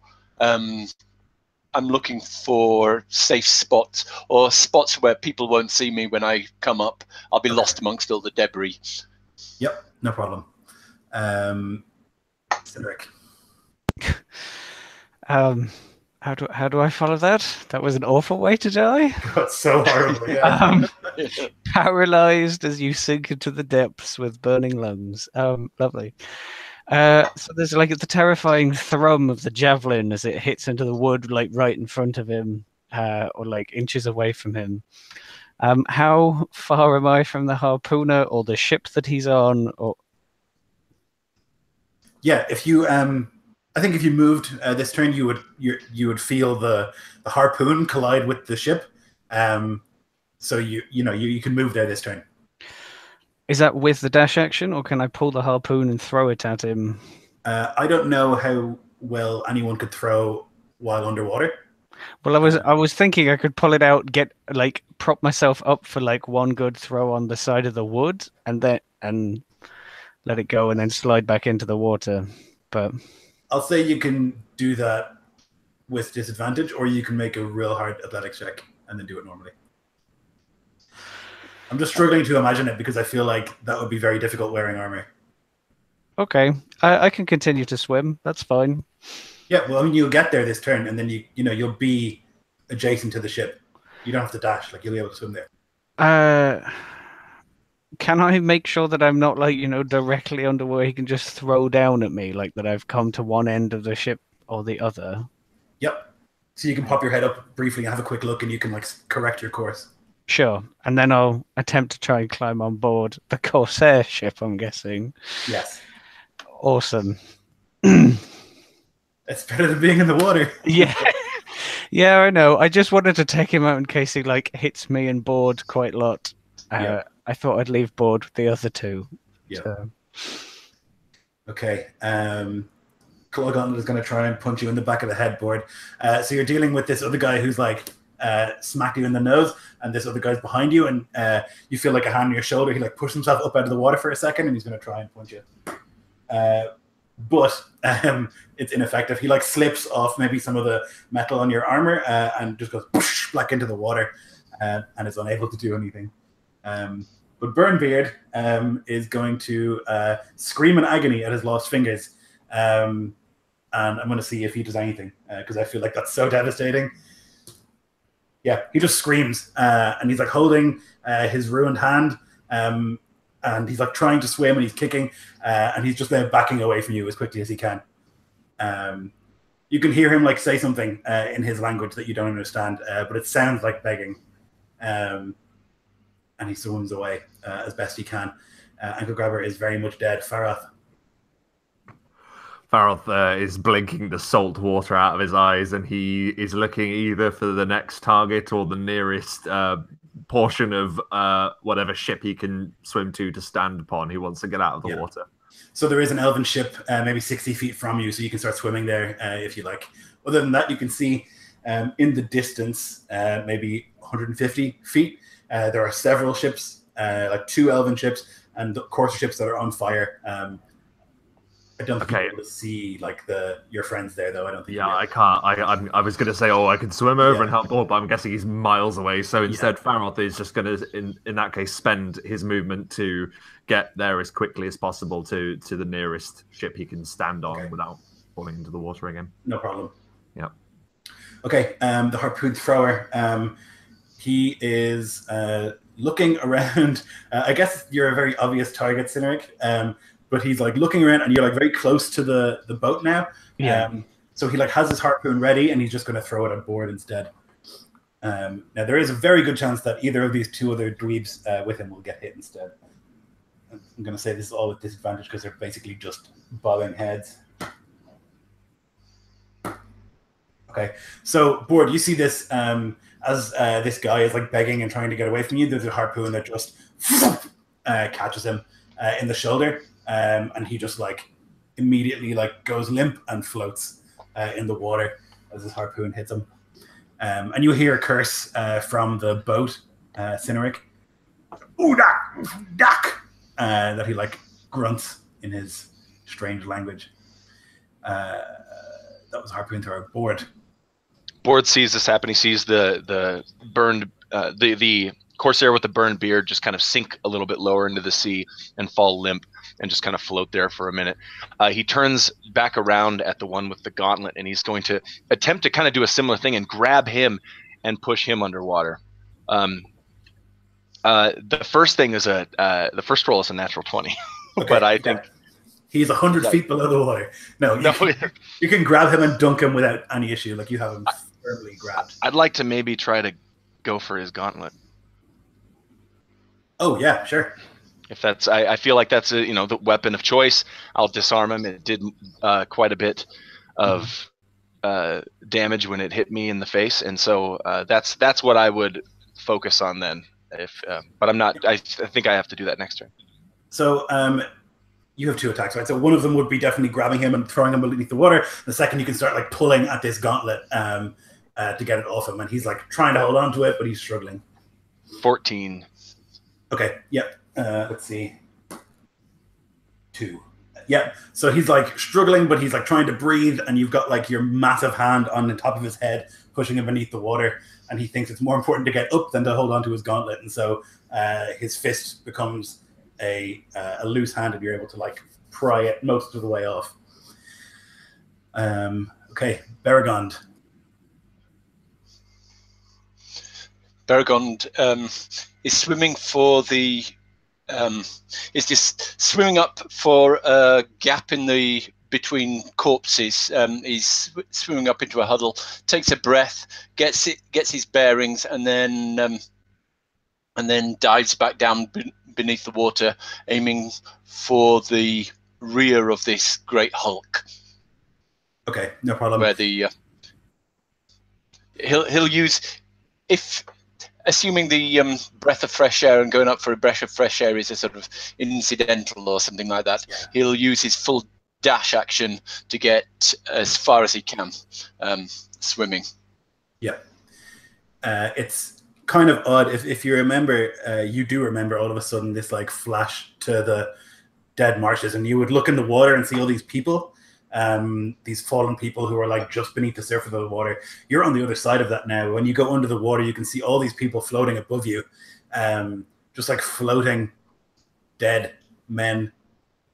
Speaker 5: safe spots, or spots where people won't see me when I come up. I'll be lost amongst all the debris.
Speaker 1: Yep, no problem. Cedric.
Speaker 2: How do I follow that? That was an awful way to die.
Speaker 1: That's so horrible. Yeah.
Speaker 2: Paralyzed as you sink into the depths with burning lungs. Lovely. So there's like the terrifying thrum of the javelin as it hits into the wood, like right in front of him, or like inches away from him. How far am I from the harpooner or the ship that he's on? Or
Speaker 1: Yeah, if you I think if you moved this turn, you would feel the harpoon collide with the ship. So you can move there this turn.
Speaker 2: is that with the dash action, or can I pull the harpoon and throw it at him?
Speaker 1: I don't know how well anyone could throw while underwater.
Speaker 2: Well, I was thinking I could pull it out, prop myself up for like one good throw on the side of the wood, and let it go, and then slide back into the water. But
Speaker 1: I'll say you can do that with disadvantage, or you can make a real hard athletics check and then do it normally. I'm just struggling to imagine it because I feel like that would be very difficult wearing armor.
Speaker 2: okay, I can continue to swim. That's fine.
Speaker 1: Yeah, well, I mean, you'll get there this turn, and then you'll be adjacent to the ship. You don't have to dash; you'll be able to swim there.
Speaker 2: Can I make sure that I'm not directly under where he can just throw down at me, like that I've come to one end of the ship or the other?
Speaker 1: Yep. So you can pop your head up briefly and have a quick look, and you can correct your course.
Speaker 2: Sure. And then I'll attempt to try and climb on board the Corsair ship, I'm guessing.
Speaker 1: Yes.
Speaker 2: Awesome.
Speaker 1: It's better than being in the water.
Speaker 2: Yeah. Yeah, I know. I just wanted to take him out in case he hits me and board quite a lot.
Speaker 1: Yeah.
Speaker 2: I thought I'd leave board with the other two.
Speaker 1: Yeah.
Speaker 2: So.
Speaker 1: Okay. Clawgauntlet is going to try and punch you in the back of the headboard. So you're dealing with this other guy who's smack you in the nose, and this other guy's behind you, and you feel like a hand on your shoulder. He pushes himself up out of the water for a second, and he's going to try and punch you. But it's ineffective. He slips off maybe some of the metal on your armor and just goes whoosh, back into the water and is unable to do anything. But Burnbeard is going to scream in agony at his lost fingers. And I'm going to see if he does anything because I feel like that's so devastating. Yeah, he just screams and he's holding his ruined hand. And he's trying to swim and he's kicking and he's just backing away from you as quickly as he can. You can hear him say something in his language that you don't understand, but it sounds like begging. And he swims away as best he can. Ankle grabber is very much dead. Faroth.
Speaker 3: Faroth is blinking the salt water out of his eyes, and he is looking either for the next target or the nearest portion of whatever ship he can swim to stand upon. He wants to get out of the water.
Speaker 1: So there is an elven ship maybe 60 feet from you, so you can start swimming there if you like. Other than that, you can see in the distance, maybe 150 feet, there are several ships, like 2 elven ships and courser ships that are on fire. I don't think you'll be able to see like your friends there, though. I don't think.
Speaker 3: Yeah, I can't. I was going to say, I can swim over and help, but I'm guessing he's miles away. So instead, Faroth is just going to, in that case, spend his movement to get there as quickly as possible to the nearest ship he can stand on without falling into the water again.
Speaker 1: No problem.
Speaker 3: Yeah.
Speaker 1: Okay. The harpoon thrower. He is looking around. I guess you're a very obvious target, Cynric. But he's like looking around, and you're like very close to the boat now.
Speaker 2: Yeah.
Speaker 1: So he like has his harpoon ready, and he's just going to throw it on board instead. Now there is a very good chance that either of these 2 other dweebs with him will get hit instead. I'm going to say this is all with disadvantage because they're basically just bobbing heads. Okay, so Board, you see this as this guy is like begging and trying to get away from you. There's a harpoon that just catches him in the shoulder. And he just like immediately like goes limp and floats in the water as his harpoon hits him. And you hear a curse from the boat, Cynric. Oodak, dak, that he like grunts in his strange language. That was harpoon thrower. Board
Speaker 4: sees this happen. He sees the burned the Corsair with the burned beard just kind of sink a little bit lower into the sea and fall limp and just kind of float there for a minute. He turns back around at the one with the gauntlet, and he's going to attempt to kind of do a similar thing and grab him and push him underwater. The first thing is the first roll is a natural 20, but I think
Speaker 1: he's 100 feet below the water. No, you can grab him and dunk him without any issue. Like you have him firmly grabbed.
Speaker 4: I'd like to maybe try to go for his gauntlet.
Speaker 1: Oh yeah, sure.
Speaker 4: If that's, I feel like that's the weapon of choice. I'll disarm him. It did quite a bit of damage when it hit me in the face, and so that's what I would focus on then. But I'm not. I think I have to do that next turn.
Speaker 1: So you have 2 attacks, right? So one of them would be definitely grabbing him and throwing him beneath the water. The second, you can start like pulling at this gauntlet to get it off him, and he's like trying to hold on to it, but he's struggling.
Speaker 4: 14.
Speaker 1: Okay. Yep. Let's see. 2. Yeah. So he's like struggling, but he's like trying to breathe, and you've got like your massive hand on the top of his head, pushing him beneath the water. And he thinks it's more important to get up than to hold on to his gauntlet. And so his fist becomes a loose hand, and you're able to like pry it most of the way off. Okay. Beragond.
Speaker 5: Beragond is swimming for the is just swimming up for a gap in the between corpses. He's swimming up into a huddle, takes a breath, gets his bearings, and then dives back down beneath the water, aiming for the rear of this great hulk.
Speaker 1: Okay, no problem.
Speaker 5: Where the he'll use, if assuming the breath of fresh air and going up for a breath of fresh air is a sort of incidental or something like that, he'll use his full dash action to get as far as he can swimming.
Speaker 1: Yeah. It's kind of odd. If you remember, you do remember all of a sudden this like flash to the dead marshes, and you would look in the water and see all these people, these fallen people who are like just beneath the surface of the water. You're on the other side of that now. When you go under the water, you can see all these people floating above you, just like floating dead men,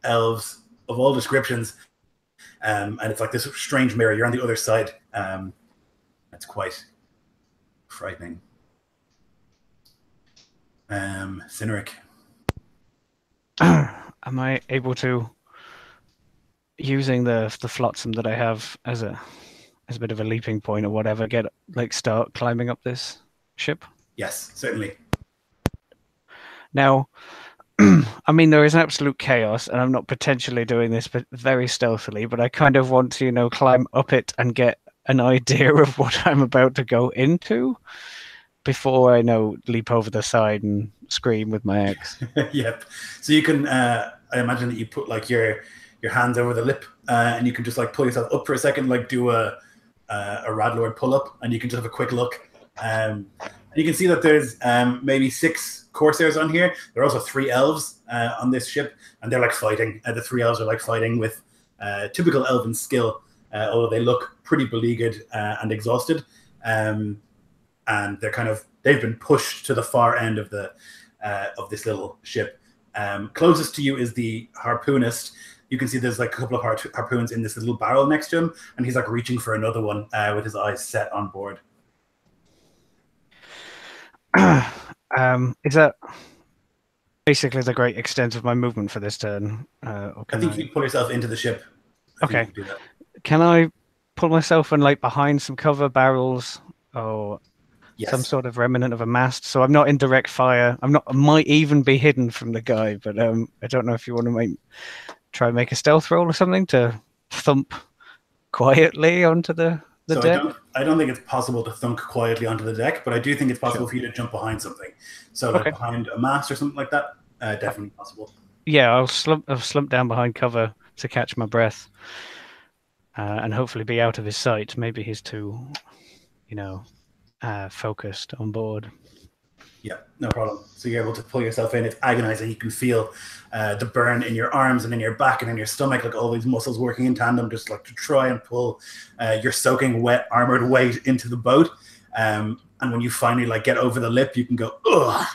Speaker 1: elves of all descriptions. And it's like this strange mirror. You're on the other side. It's quite frightening. Cynric.
Speaker 2: Am I able to, using the flotsam that I have as a bit of a leaping point or whatever, start climbing up this ship?
Speaker 1: Yes, certainly.
Speaker 2: Now, I mean, there is absolute chaos, and I'm not potentially doing this, but very stealthily. But I kind of want to, climb up it and get an idea of what I'm about to go into before I leap over the side and scream with my axe.
Speaker 1: Yep. So you can, I imagine that you put like your hands over the lip, and you can just like pull yourself up for a second, like do a Radlord pull up, and you can just have a quick look. And you can see that there's maybe 6 Corsairs on here. There are also 3 elves on this ship, and they're like fighting. The 3 elves are like fighting with typical elven skill, although they look pretty beleaguered and exhausted. And they've been pushed to the far end of this little ship. Closest to you is the harpoonist. You can see there's like a couple of harpoons in this little barrel next to him, and he's like reaching for another one with his eyes set on board.
Speaker 2: Is that basically the great extent of my movement for this turn?
Speaker 1: I think you can pull yourself into the ship.
Speaker 2: Okay. Can I pull myself in like behind some cover barrels or some sort of remnant of a mast? So I'm not in direct fire. I might even be hidden from the guy, but I don't know if you want to try and make a stealth roll or something to thump quietly onto the deck.
Speaker 1: I don't think it's possible to thunk quietly onto the deck, but I do think it's possible for you to jump behind something. So like behind a mast or something like that, definitely possible.
Speaker 2: Yeah, I'll slump down behind cover to catch my breath, and hopefully be out of his sight. Maybe he's too, focused on board.
Speaker 1: Yeah, no problem. So you're able to pull yourself in. It's agonizing. You can feel the burn in your arms and in your back and in your stomach, like all these muscles working in tandem, just like to try and pull your soaking wet armored weight into the boat. And when you finally like get over the lip, you can go ugh,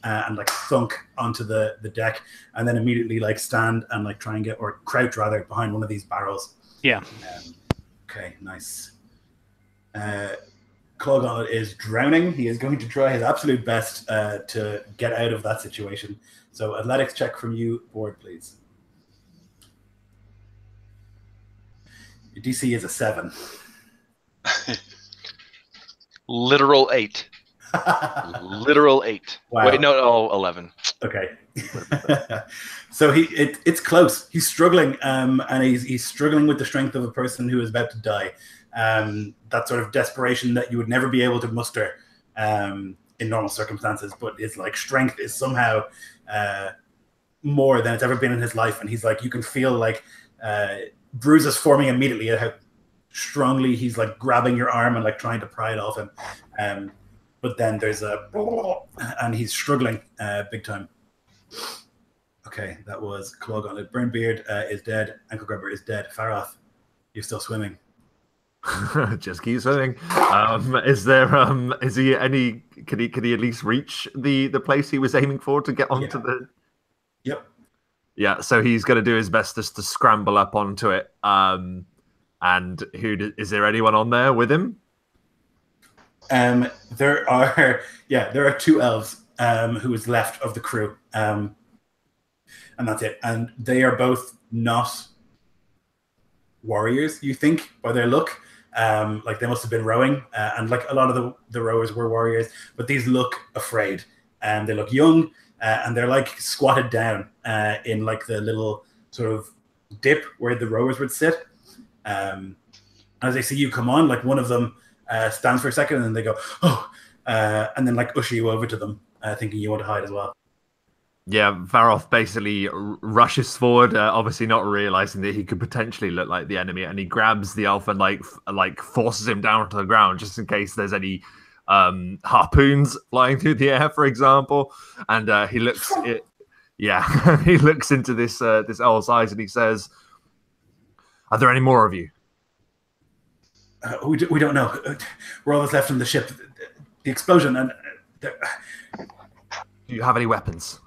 Speaker 1: and like thunk onto the deck, and then immediately like stand and like try and crouch rather behind one of these barrels.
Speaker 2: Yeah.
Speaker 1: Okay, nice. Clogon is drowning. He is going to try his absolute best to get out of that situation. So athletics check from you, board, please. Your DC is a 7.
Speaker 4: Literal 8. Literal 8.
Speaker 1: Wow.
Speaker 4: Wait, no, 11.
Speaker 1: Okay. So it's close. He's struggling, and he's struggling with the strength of a person who is about to die. That sort of desperation that you would never be able to muster in normal circumstances, but his like strength is somehow more than it's ever been in his life, and he's like, you can feel like bruises forming immediately at how strongly he's like grabbing your arm and like trying to pry it off him, but then there's and he's struggling big time. Okay, that was Claw Gauntlet. Burnbeard is dead. Ankle Grabber is dead. Faroth, you're still swimming.
Speaker 3: Just keep swimming. Is there is he any can he at least reach the place he was aiming for to get onto the
Speaker 1: Yep.
Speaker 3: Yeah, so he's gonna do his best just to scramble up onto it. And is there anyone on there with him?
Speaker 1: There are 2 elves who is left of the crew. And that's it. And they are both not warriors, you think, by their look. Like they must have been rowing, and like a lot of the rowers were warriors, but these look afraid, and they look young, and they're like squatted down in like the little sort of dip where the rowers would sit. As they see you come on, like one of them stands for a second, and then they go, oh, and then like usher you over to them, thinking you want to hide as well.
Speaker 3: Yeah, Varoth basically rushes forward, obviously not realizing that he could potentially look like the enemy, and he grabs the elf and like forces him down to the ground just in case there's any harpoons flying through the air, for example. And he looks, he looks into this elf's eyes and he says, "Are there any more of you?"
Speaker 1: We don't know. We're all that's left on the ship. The explosion and.
Speaker 3: Do you have any weapons?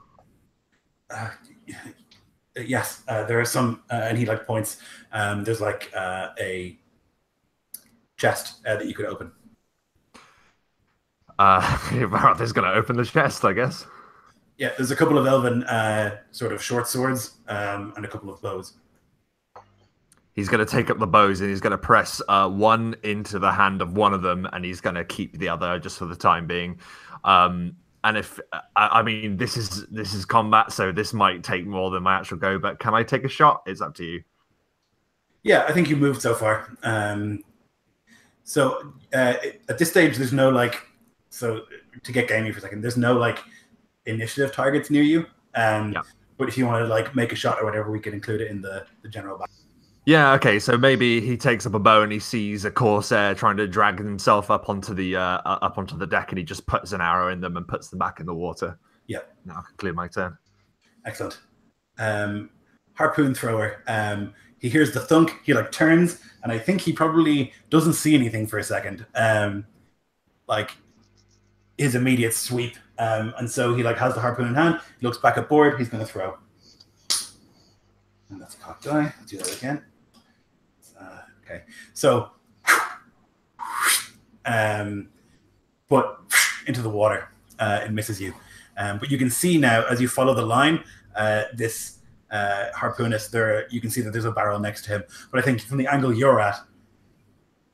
Speaker 1: Yes, there are some, and he like points. There's like a chest that you could open.
Speaker 3: Varoth is going to open the chest, I guess.
Speaker 1: Yeah, there's a couple of elven sort of short swords and a couple of bows.
Speaker 3: He's going to take up the bows and he's going to press one into the hand of one of them, and he's going to keep the other just for the time being. And if I mean, this is combat, so this might take more than my actual go. But can I take a shot? It's up to you.
Speaker 1: Yeah, I think you moved so far. So at this stage, there's no like. So to get gamey for a second, there's no like initiative targets near you.
Speaker 3: Yeah.
Speaker 1: But if you want to like make a shot or whatever, we can include it in the general battle.
Speaker 3: Yeah, okay, so maybe he takes up a bow and he sees a corsair trying to drag himself up onto the deck, and he just puts an arrow in them and puts them back in the water.
Speaker 1: Yeah.
Speaker 3: Now I can clear my turn.
Speaker 1: Excellent. Harpoon thrower. He hears the thunk. He like turns, and I think he probably doesn't see anything for a second. Like his immediate sweep, and so he like has the harpoon in hand. He looks back at board. He's going to throw, and that's a cock die. Let's do that again. Okay, so but into the water, it misses you. But you can see now as you follow the line, this harpoonist there. You can see that there's a barrel next to him. But I think from the angle you're at,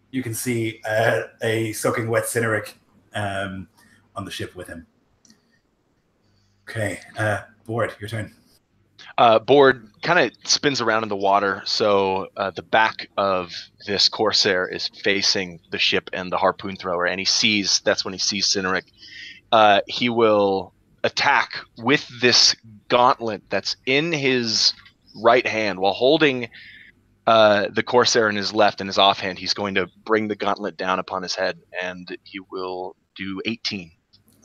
Speaker 1: you can see a soaking wet Cyneric on the ship with him. Okay, Board, your turn.
Speaker 4: Board kind of spins around in the water, so the back of this corsair is facing the ship and the harpoon thrower, and that's when he sees Cyneric. He will attack with this gauntlet that's in his right hand while holding the corsair in his left and his offhand. He's going to bring the gauntlet down upon his head, and he will do 18.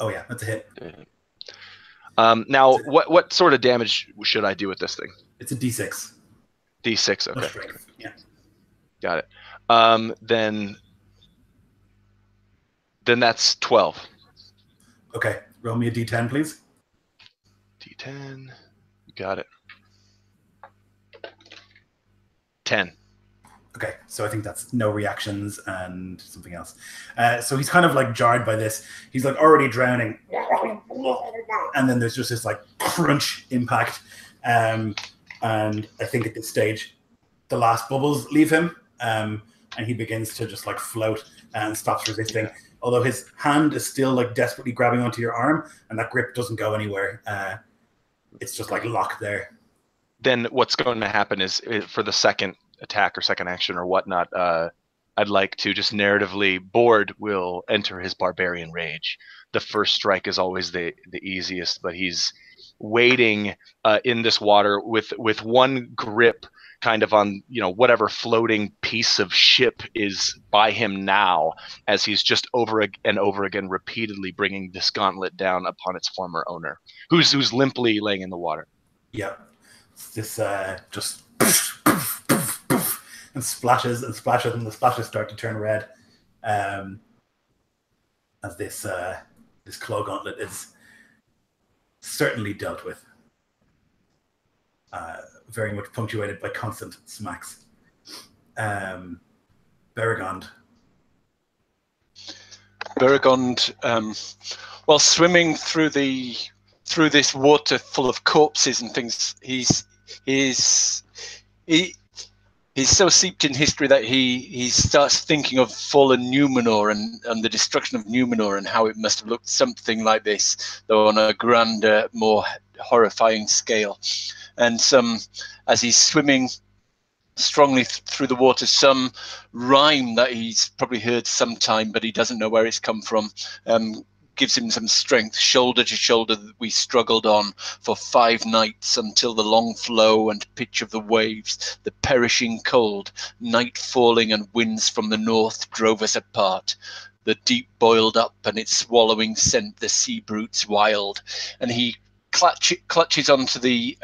Speaker 1: Oh yeah, that's a hit.
Speaker 4: Now, what sort of damage should I do with this thing?
Speaker 1: It's a D6.
Speaker 4: D6, okay.
Speaker 1: Strength. Yeah.
Speaker 4: Got it. Then that's 12.
Speaker 1: Okay, roll me a D10, please.
Speaker 4: D10. Got it. 10.
Speaker 1: Okay, so I think that's no reactions and something else. So he's kind of like jarred by this. He's like already drowning. And then there's just this like crunch impact. And I think at this stage, the last bubbles leave him. And he begins to just like float and stops resisting. Although his hand is still like desperately grabbing onto your arm, and that grip doesn't go anywhere. It's just like locked there.
Speaker 4: Then what's going to happen is for the second attack or second action or whatnot, I'd like to just narratively, Board will enter his barbarian rage. The first strike is always the easiest, but he's waiting in this water with one grip kind of on whatever floating piece of ship is by him now, as he's just over and over again repeatedly bringing this gauntlet down upon its former owner, who's limply laying in the water.
Speaker 1: Yeah, this just and splashes and splashes, and the splashes start to turn red as this claw gauntlet is certainly dealt with. Very much punctuated by constant smacks. Beragond.
Speaker 5: While swimming through this water full of corpses and things, he's so steeped in history that he starts thinking of fallen Numenor and the destruction of Numenor and how it must have looked something like this, though on a grander, more horrifying scale. And as he's swimming strongly through the water, some rhyme that he's probably heard sometime, but he doesn't know where it's come from, gives him some strength. Shoulder to shoulder we struggled on for 5 nights, until the long flow and pitch of the waves, the perishing cold, night falling and winds from the north drove us apart. The deep boiled up and its swallowing sent the sea brutes wild. And he clutches onto the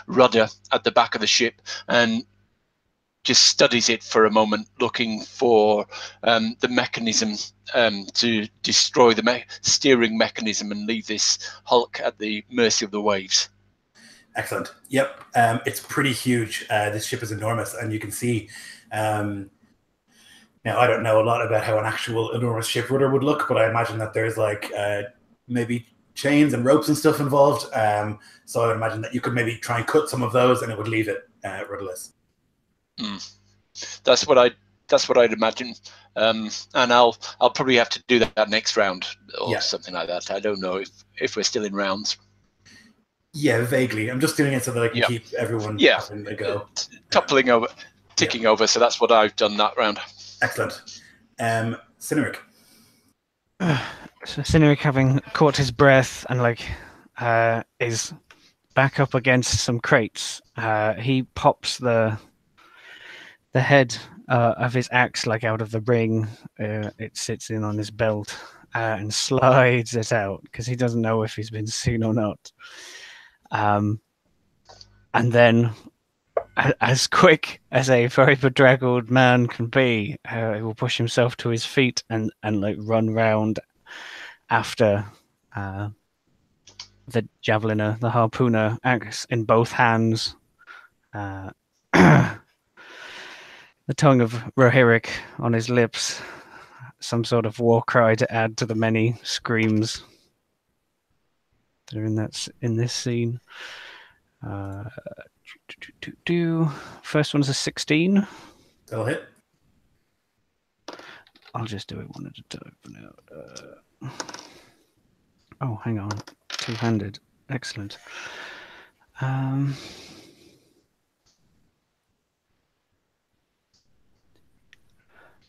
Speaker 5: rudder at the back of the ship and just studies it for a moment, looking for the mechanism to destroy the steering mechanism and leave this hulk at the mercy of the waves.
Speaker 1: Excellent. Yep. It's pretty huge. This ship is enormous, and you can see. Now, I don't know a lot about how an actual enormous ship rudder would look, but I imagine that there's like maybe chains and ropes and stuff involved. So I would imagine that you could maybe try and cut some of those, and it would leave it rudderless.
Speaker 5: That's what I That's what I'd imagine. And I'll probably have to do that next round or
Speaker 1: Yeah.
Speaker 5: something like that. I don't know if we're still in rounds.
Speaker 1: Yeah, vaguely. I'm just doing it so that I can
Speaker 5: Yeah.
Speaker 1: keep everyone
Speaker 5: Yeah.
Speaker 1: having a go.
Speaker 5: Toppling over, ticking over. So that's what I've done that round.
Speaker 1: Excellent. Cineric.
Speaker 2: So Cynric, having caught his breath and like is back up against some crates, he pops the head of his axe like out of the ring. It sits in on his belt and slides it out because he doesn't know if he's been seen or not. And then, as quick as a very bedraggled man can be, he will push himself to his feet and like run round after the javeliner, the harpooner, axe in both hands. The tongue of Rohirric on his lips, some sort of war cry to add to the many screams that are in this scene. First one's a 16.
Speaker 1: That'll hit.
Speaker 2: I'll just do it one at a time for now. Oh, hang on. Two-handed. Excellent.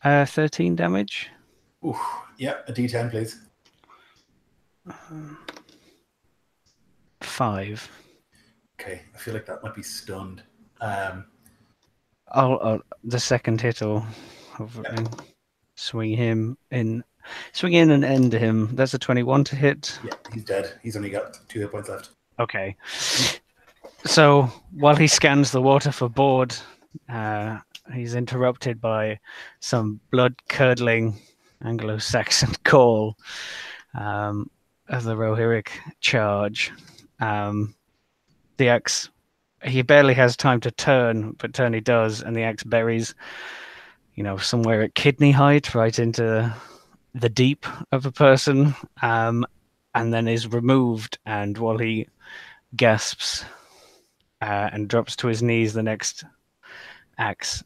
Speaker 2: 13 damage.
Speaker 1: Ooh, yeah, a D10, please.
Speaker 2: 5.
Speaker 1: Okay, I feel like that might be stunned.
Speaker 2: The second hit will swing in and end him. That's a 21 to hit.
Speaker 1: Yeah, he's dead. He's only got 2 hit points left.
Speaker 2: Okay. So while he scans the water for board, he's interrupted by some blood-curdling Anglo-Saxon call of the Rohirric charge. The axe, he barely has time to turn, but turn he does, and the axe buries, somewhere at kidney height, right into the deep of a person, and then is removed. And while he gasps and drops to his knees, the next axe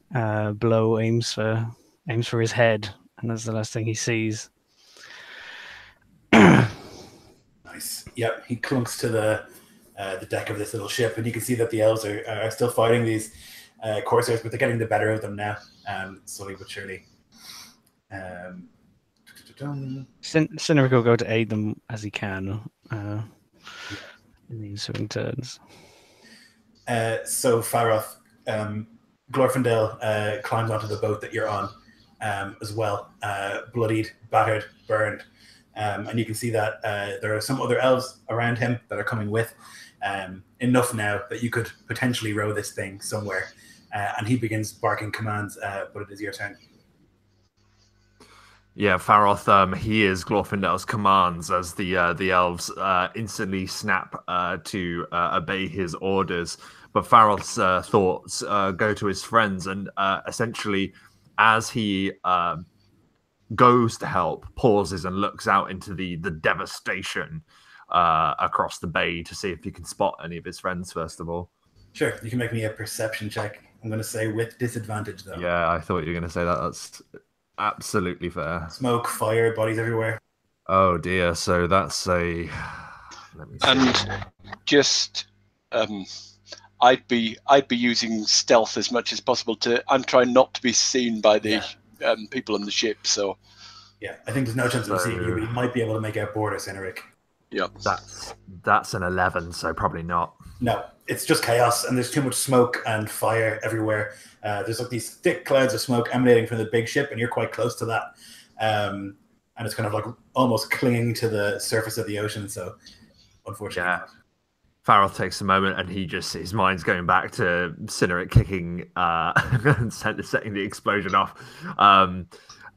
Speaker 2: blow aims for his head, and that's the last thing he sees.
Speaker 1: Nice. Yep, he clunks to the deck of this little ship, and you can see that the elves are still fighting these corsairs, but they're getting the better of them now, slowly but surely.
Speaker 2: Cynric will go to aid them as he can in the ensuing turns.
Speaker 1: So Faroth, Glorfindel climbs onto the boat that you're on as well, bloodied, battered, burned. And you can see that there are some other elves around him that are coming with, enough now that you could potentially row this thing somewhere. And he begins barking commands, but it is your turn.
Speaker 3: Yeah, Faroth hears Glorfindel's commands as the elves instantly snap to obey his orders. But Faroth's thoughts go to his friends, and essentially, as he goes to help, pauses and looks out into the devastation across the bay to see if he can spot any of his friends, first of all.
Speaker 1: Sure, you can make me a perception check. I'm going to say with disadvantage, though.
Speaker 3: Yeah, I thought you were going to say that. That's absolutely fair.
Speaker 1: Smoke, fire, bodies everywhere.
Speaker 3: Oh dear, so that's a... Let me see.
Speaker 5: And just... I'd be using stealth as much as possible I'm trying not to be seen by the people on the ship. So
Speaker 1: yeah, I think there's no chance of seeing you. You might be able to make out Border, Cynric.
Speaker 5: Yeah,
Speaker 3: that's an 11, so probably not.
Speaker 1: No, it's just chaos, and there's too much smoke and fire everywhere. There's like these thick clouds of smoke emanating from the big ship, and you're quite close to that. And it's kind of like almost clinging to the surface of the ocean. So unfortunately,
Speaker 3: yeah. Faroth takes a moment, and his mind's going back to Cynric kicking and setting the explosion off.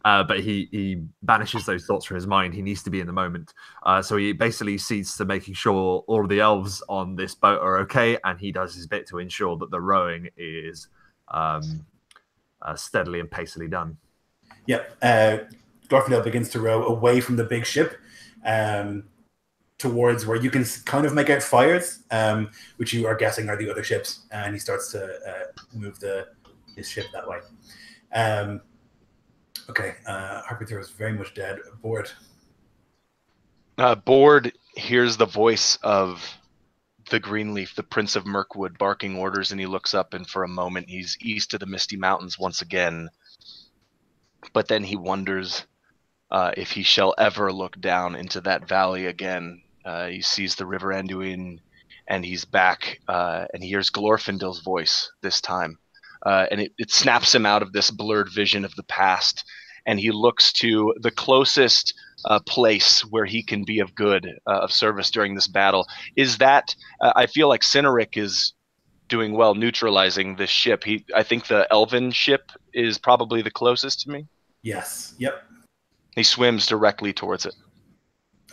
Speaker 3: But he banishes those thoughts from his mind. He needs to be in the moment. So he basically cedes to making sure all of the elves on this boat are okay, and he does his bit to ensure that the rowing is steadily and pacily done.
Speaker 1: Yep. Glorfindel begins to row away from the big ship towards where you can kind of make out fires, which you are guessing are the other ships, and he starts to move his ship that way. Okay, Harpy is very much dead. Bored.
Speaker 4: Board hears the voice of the Greenleaf, the Prince of Mirkwood, barking orders, and he looks up, and for a moment he's east of the Misty Mountains once again. But then he wonders if he shall ever look down into that valley again. He sees the River Anduin, and he's back, and he hears Glorfindil's voice this time. And it snaps him out of this blurred vision of the past, and he looks to the closest place where he can be of good, of service during this battle. Is that, I feel like Cynaric is doing well neutralizing this ship. I think the Elven ship is probably the closest to me.
Speaker 1: Yes. Yep.
Speaker 4: He swims directly towards it.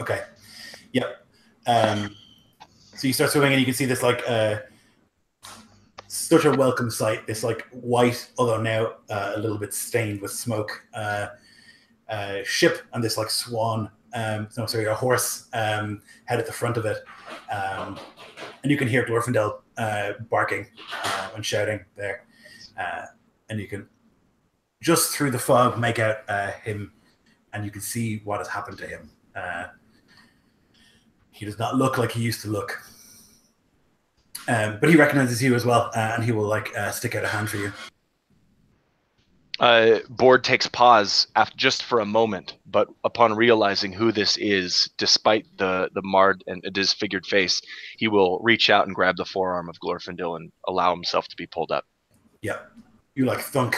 Speaker 1: Okay. Yep. So you start swimming, and you can see this like such a welcome sight. This like white, although now a little bit stained with smoke, ship, and this like swan. A horse head at the front of it, and you can hear Glorfindel barking and shouting there, and you can just through the fog make out him, and you can see what has happened to him. He does not look like he used to look. But he recognizes you as well, and he will like stick out a hand for you.
Speaker 4: Board takes pause just for a moment, but upon realizing who this is, despite the marred and disfigured face, he will reach out and grab the forearm of Glorfindil and allow himself to be pulled up.
Speaker 1: Yeah, you like thunk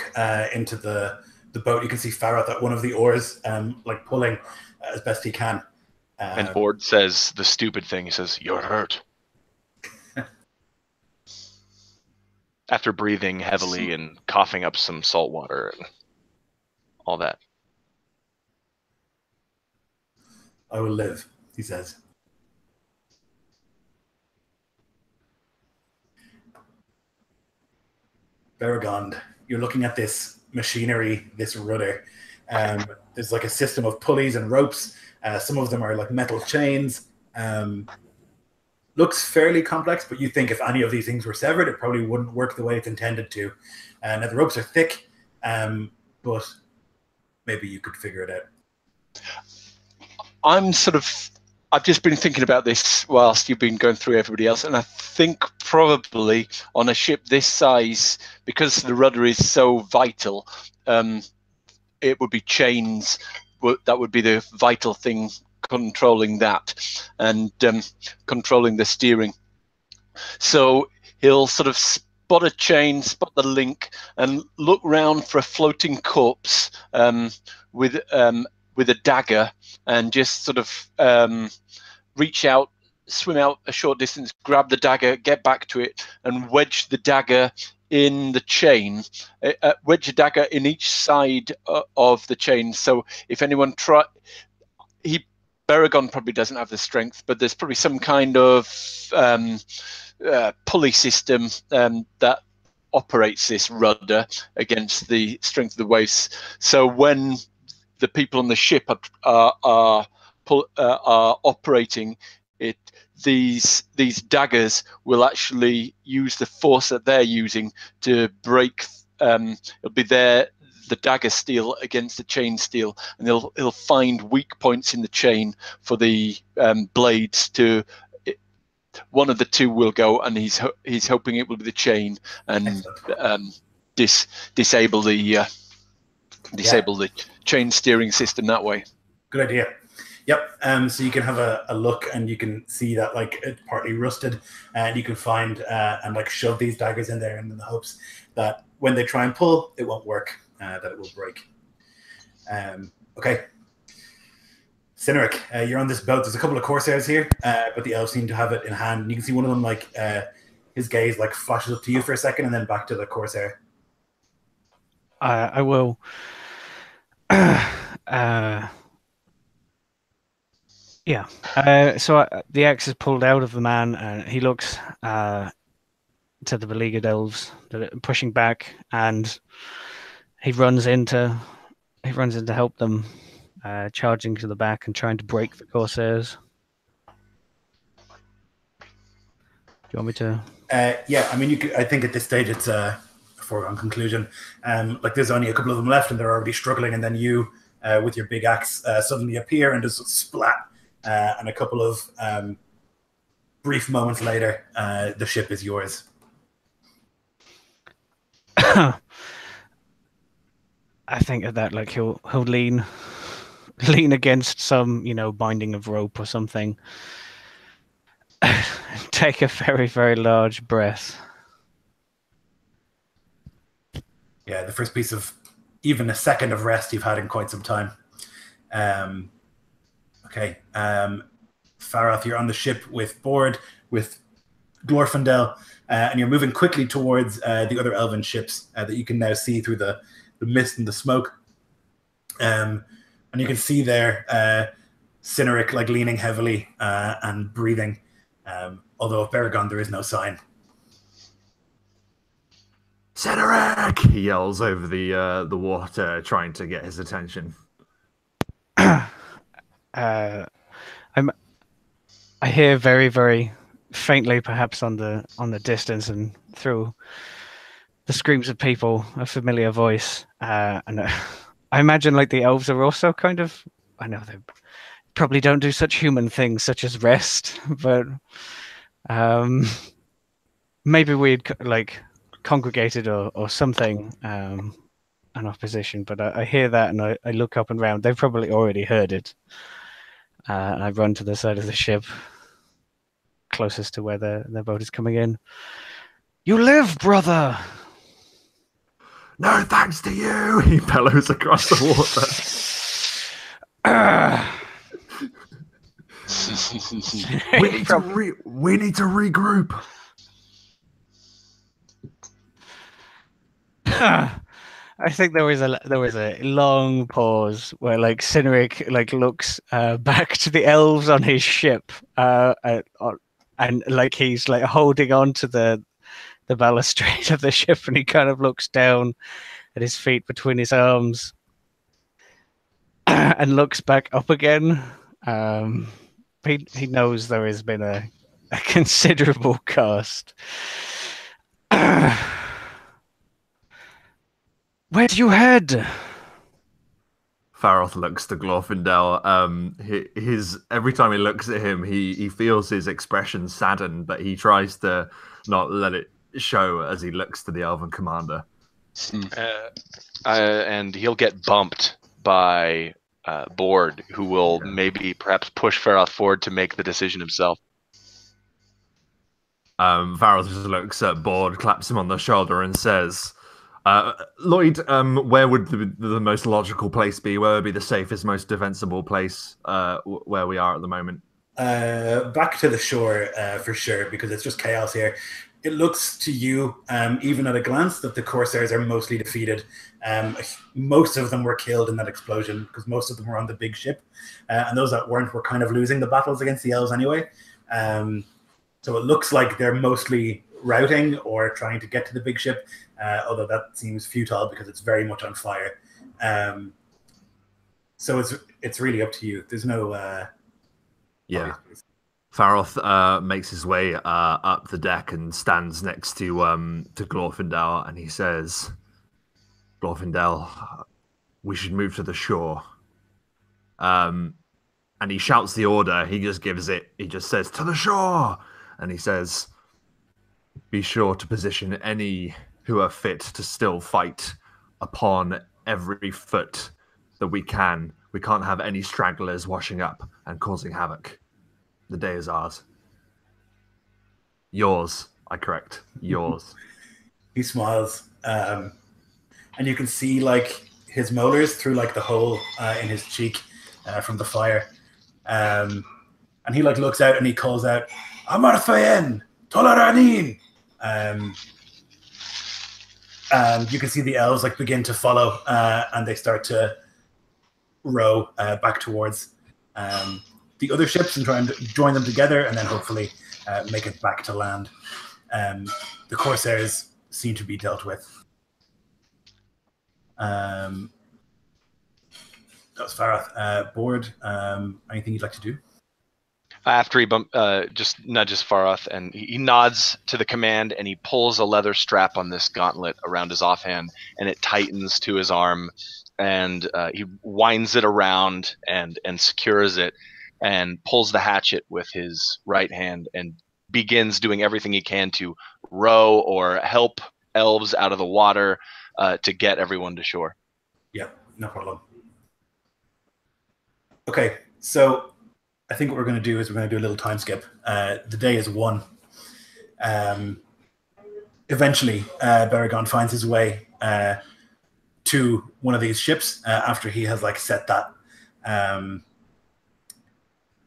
Speaker 1: into the boat. You can see Farrath at one of the oars, like pulling as best he can.
Speaker 4: And Board says the stupid thing. He says, "You're hurt." After breathing heavily and coughing up some salt water and all that.
Speaker 1: I will live, he says. Baragond, you're looking at this machinery, this rudder. There's like a system of pulleys and ropes. Some of them are like metal chains. Looks fairly complex, but you think if any of these things were severed, it probably wouldn't work the way it's intended to. Now the ropes are thick, but maybe you could figure it out.
Speaker 5: I've just been thinking about this whilst you've been going through everybody else, and I think probably on a ship this size, because the rudder is so vital, it would be chains. That would be the vital thing controlling that and controlling the steering. So he'll sort of spot a chain, spot the link, and look round for a floating corpse with a dagger, and just sort of reach out, swim out a short distance, grab the dagger, get back to it, and wedge the dagger in the chain, wedge a dagger in each side of the chain. So if anyone Baragon probably doesn't have the strength, but there's probably some kind of pulley system that operates this rudder against the strength of the waves. So when the people on the ship are operating it, these daggers will actually use the force that they're using to break. It'll be the dagger steel against the chain steel, and he'll find weak points in the chain for the blades to. One of the two will go, and he's hoping it will be the chain, and disable the chain steering system that way.
Speaker 1: Good idea. Yep. So you can have a look, and you can see that like it's partly rusted, and you can find and like shove these daggers in there, and in the hopes that when they try and pull, it won't work. That it will break. Okay. Cynaric, you're on this boat. There's a couple of Corsairs here, but the elves seem to have it in hand. And you can see one of them, like, his gaze, like, flashes up to you for a second and then back to the Corsair.
Speaker 2: I will... yeah. So the axe is pulled out of the man, and he looks to the beleaguered elves that are pushing back, and he runs in to help them, charging to the back and trying to break the Corsairs. Do you want me to?
Speaker 1: Yeah, I mean, I think at this stage it's foregone conclusion. Like there's only a couple of them left, and they're already struggling, and then you, with your big axe, suddenly appear and just splat. And a couple of brief moments later, the ship is yours.
Speaker 2: I think at that, like he'll lean against some, binding of rope or something. Take a very, very large breath.
Speaker 1: Yeah, the first piece of even a second of rest you've had in quite some time. Okay. Faroth, you're on the ship with Bord, with Glorfindel, and you're moving quickly towards the other elven ships that you can now see through the mist and the smoke. And you can see there Cynric like leaning heavily and breathing. Although of Baragon there is no sign.
Speaker 3: Cynric! He yells over the water, trying to get his attention.
Speaker 2: I hear very, very faintly, perhaps on the distance and through the screams of people, a familiar voice. And I imagine like the elves are also kind of, I know they probably don't do such human things such as rest, but maybe we'd like congregated or something in opposition. But I hear that and I look up and round. They've probably already heard it. And I run to the side of the ship closest to where the boat is coming in. You live, brother!
Speaker 3: No thanks to you! He bellows across the water. We need to regroup.
Speaker 2: I think there was a long pause where like Cynric like looks back to the elves on his ship and like he's like holding on to the balustrade of the ship, and he kind of looks down at his feet between his arms and looks back up again. He knows there has been a considerable cost. Where do you head?
Speaker 3: Faroth looks to Glorfindel. Every time he looks at him, he feels his expression sadden, but he tries to not let it show as he looks to the elven commander.
Speaker 4: And he'll get bumped by Bord, who will perhaps push Faroth forward to make the decision himself.
Speaker 3: Faroth just looks at Bord, claps him on the shoulder, and says, Lloyd, where would the most logical place be? Where would be the safest, most defensible place where we are at the moment?
Speaker 1: Back to the shore for sure, because it's just chaos here. It looks to you, even at a glance, that the Corsairs are mostly defeated. Most of them were killed in that explosion because most of them were on the big ship. And those that weren't were kind of losing the battles against the elves anyway. So it looks like they're mostly routing or trying to get to the big ship, although that seems futile because it's very much on fire. So it's really up to you. There's no...
Speaker 3: Faroth makes his way up the deck and stands next to Glorfindel, and he says, Glorfindel, we should move to the shore. And he shouts the order. He just gives it. He just says, to the shore! And he says, be sure to position any who are fit to still fight upon every foot that we can. We can't have any stragglers washing up and causing havoc. The day is ours. Yours. I correct. Yours.
Speaker 1: He smiles. And you can see like his molars through like the hole in his cheek from the fire. And he like looks out and he calls out, Amarthayen, Tolaranin. And you can see the elves like begin to follow and they start to row back towards the other ships and try and join them together and then hopefully make it back to land. The Corsairs seem to be dealt with. That was Faroth. Bord, anything you'd like to do?
Speaker 4: After he just nudges Faroth, and he nods to the command, and he pulls a leather strap on this gauntlet around his offhand, and it tightens to his arm, and he winds it around and secures it, and pulls the hatchet with his right hand, and begins doing everything he can to row or help elves out of the water to get everyone to shore.
Speaker 1: Yeah, no problem. Okay, so I think what we're going to do is we're going to do a little time skip. The day is 1. Eventually, Baragon finds his way to one of these ships after he has set that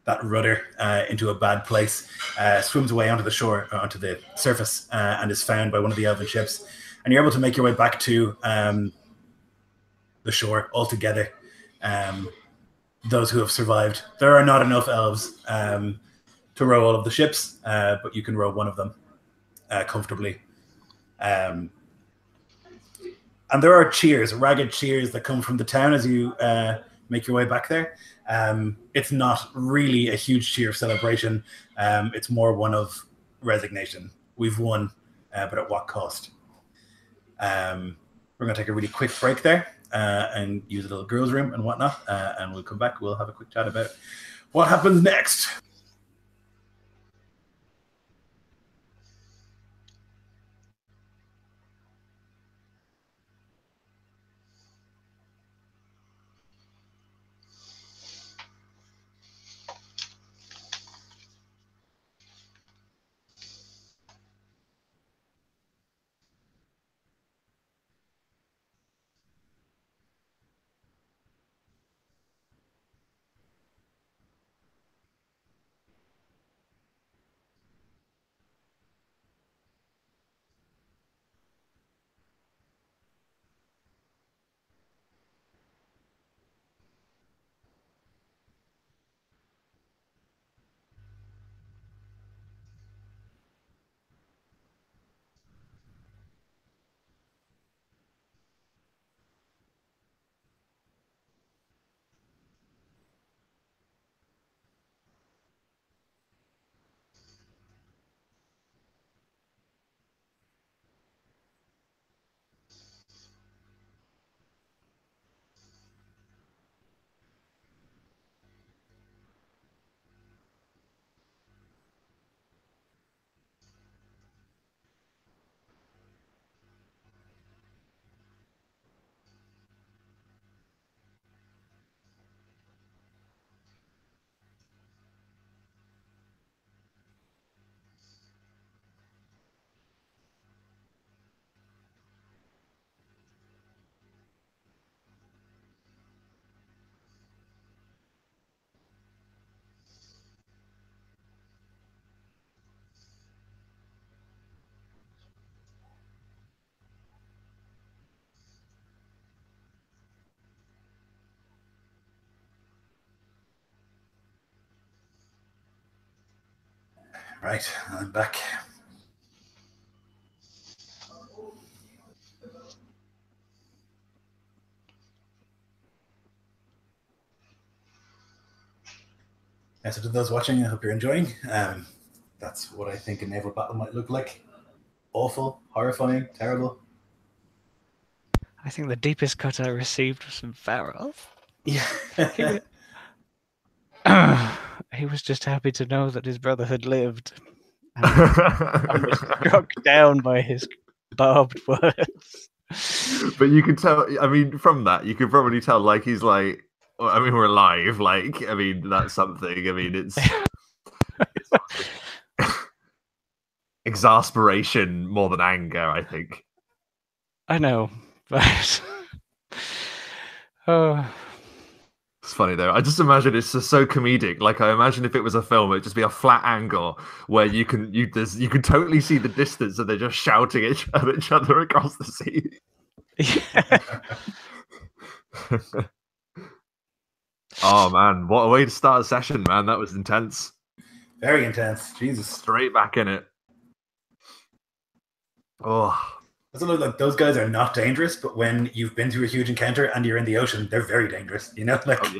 Speaker 1: that rudder into a bad place, swims away onto the shore, onto the surface, and is found by one of the elven ships. And you're able to make your way back to the shore all together. Those who have survived. There are not enough elves to row all of the ships, but you can row one of them comfortably. And there are cheers, ragged cheers that come from the town as you make your way back there. It's not really a huge cheer of celebration. It's more one of resignation. We've won, but at what cost? We're going to take a really quick break there. And use a little girls' room and whatnot, and we'll come back. We'll have a quick chat about what happens next. Right, I'm back. Yeah, so to those watching, I hope you're enjoying. That's what I think a naval battle might look like. Awful, horrifying, terrible.
Speaker 2: I think the deepest cut I received was from Farrell.
Speaker 1: Yeah.
Speaker 2: He was just happy to know that his brother had lived and was struck down by his barbed words.
Speaker 3: But you can tell, I mean, from that, you could probably tell, like, he's like, well, I mean, we're alive. Like, I mean, that's something. I mean, it's exasperation more than anger, I think.
Speaker 2: I know, but
Speaker 3: It's funny though. I just imagine it's just so comedic. Like, I imagine if it was a film, it'd just be a flat angle where you can totally see the distance, and they're just shouting at each other across the sea.
Speaker 2: yeah.
Speaker 3: Oh man, what a way to start a session, man! That was intense.
Speaker 1: Very intense. Jesus.
Speaker 3: Straight back in it. Oh.
Speaker 1: Doesn't look like those guys are not dangerous, but when you've been through a huge encounter and you're in the ocean, they're very dangerous. You know, like
Speaker 3: Oh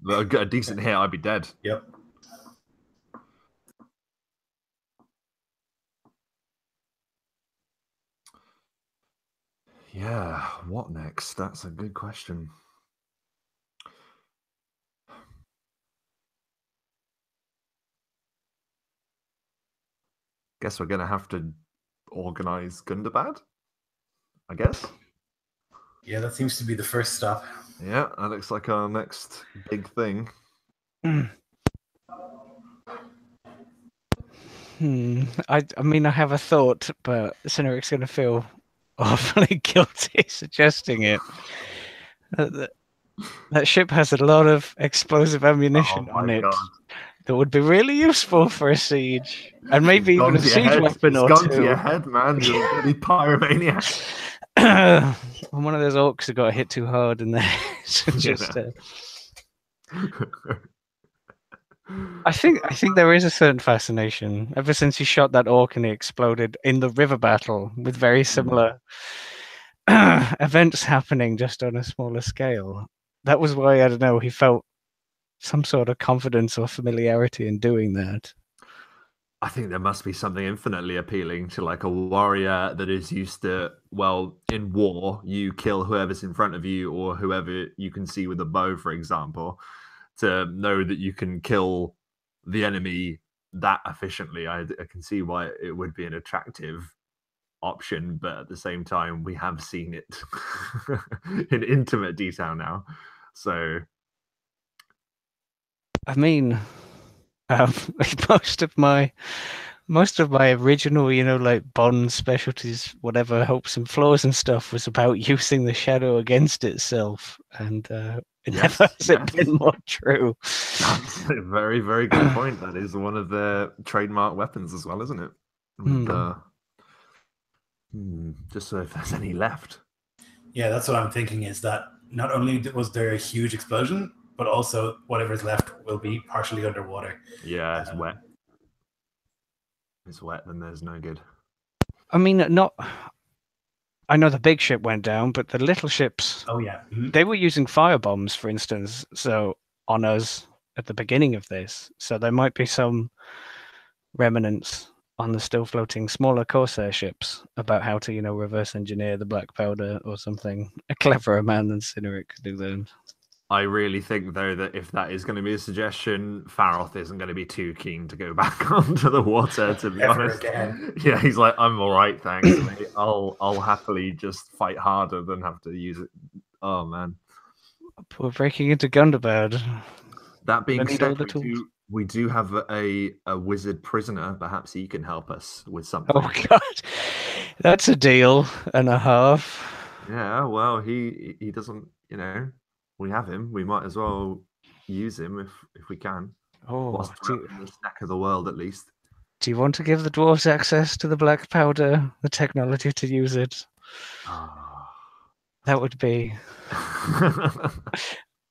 Speaker 3: yeah, a decent hit, I'd be dead.
Speaker 1: Yep.
Speaker 3: Yeah, what next? That's a good question. Guess we're gonna have to organize Gundabad, I guess.
Speaker 1: Yeah, that seems to be the first stop.
Speaker 3: Yeah, that looks like our next big thing.
Speaker 2: I mean, I have a thought, but Cineric's going to feel awfully guilty suggesting it. That ship has a lot of explosive ammunition
Speaker 3: Oh
Speaker 2: on
Speaker 3: my
Speaker 2: it
Speaker 3: God.
Speaker 2: that would be really useful for a siege, and maybe even a siege weapon
Speaker 3: It's
Speaker 2: or
Speaker 3: gone to
Speaker 2: two.
Speaker 3: your head, man. You're a bloody pyromaniac.
Speaker 2: I'm one of those orcs who got hit too hard in there. Just, I think there is a certain fascination ever since he shot that orc and he exploded in the river battle with very similar events happening just on a smaller scale. That was why, I don't know, he felt some sort of confidence or familiarity in doing that.
Speaker 3: I think there must be something infinitely appealing to like a warrior that is used to, well, in war, you kill whoever's in front of you or whoever you can see with a bow, for example, to know that you can kill the enemy that efficiently. I can see why it would be an attractive option, but at the same time, we have seen it in intimate detail now. So,
Speaker 2: I mean, most of my original, like Bond specialties, whatever hopes and flaws and stuff, was about using the shadow against itself, and it never has it been more true.
Speaker 3: That's a very, very good point. That is one of their trademark weapons as well, isn't it? With, just so if there's any left.
Speaker 1: Yeah, that's what I'm thinking, is that not only was there a huge explosion, but also whatever's left will be partially underwater.
Speaker 3: Yeah, it's wet. It's wet, then there's no good.
Speaker 2: I mean, I know the big ship went down, but the little ships...
Speaker 1: Oh, yeah. Mm-hmm.
Speaker 2: They were using firebombs, for instance, so on us at the beginning of this. So there might be some remnants on the still floating smaller Corsair ships about how to, reverse engineer the black powder or something. A cleverer man than Cineric could do that.
Speaker 3: I really think, though, that if that is going to be a suggestion, Faroth isn't going to be too keen to go back onto the water, to be honest.
Speaker 1: Again.
Speaker 3: Yeah, he's like, I'm all right, thanks. Mate. I'll happily just fight harder than have to use it. Oh, man.
Speaker 2: We're breaking into Gundabad.
Speaker 3: That being said, we do have a wizard prisoner. Perhaps he can help us with something.
Speaker 2: Oh, God. That's a deal and a half.
Speaker 3: Yeah, well, he doesn't, we have him. We might as well use him if we can.
Speaker 2: Oh,
Speaker 3: in this neck of the world, at least.
Speaker 2: Do you want to give the dwarves access to the black powder, the technology to use it?
Speaker 3: Oh.
Speaker 2: That would be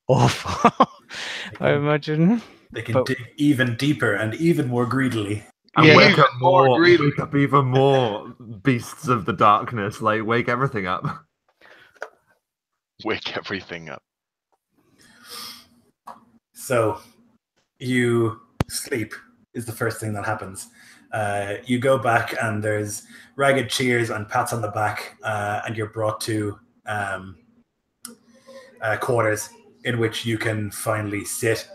Speaker 2: awful. I imagine.
Speaker 1: They can dig even deeper and even more greedily.
Speaker 3: And wake up even more beasts of the darkness. Like, wake everything up.
Speaker 4: Wake everything up.
Speaker 1: So you sleep is the first thing that happens. You go back and there's ragged cheers and pats on the back, and you're brought to quarters in which you can finally sit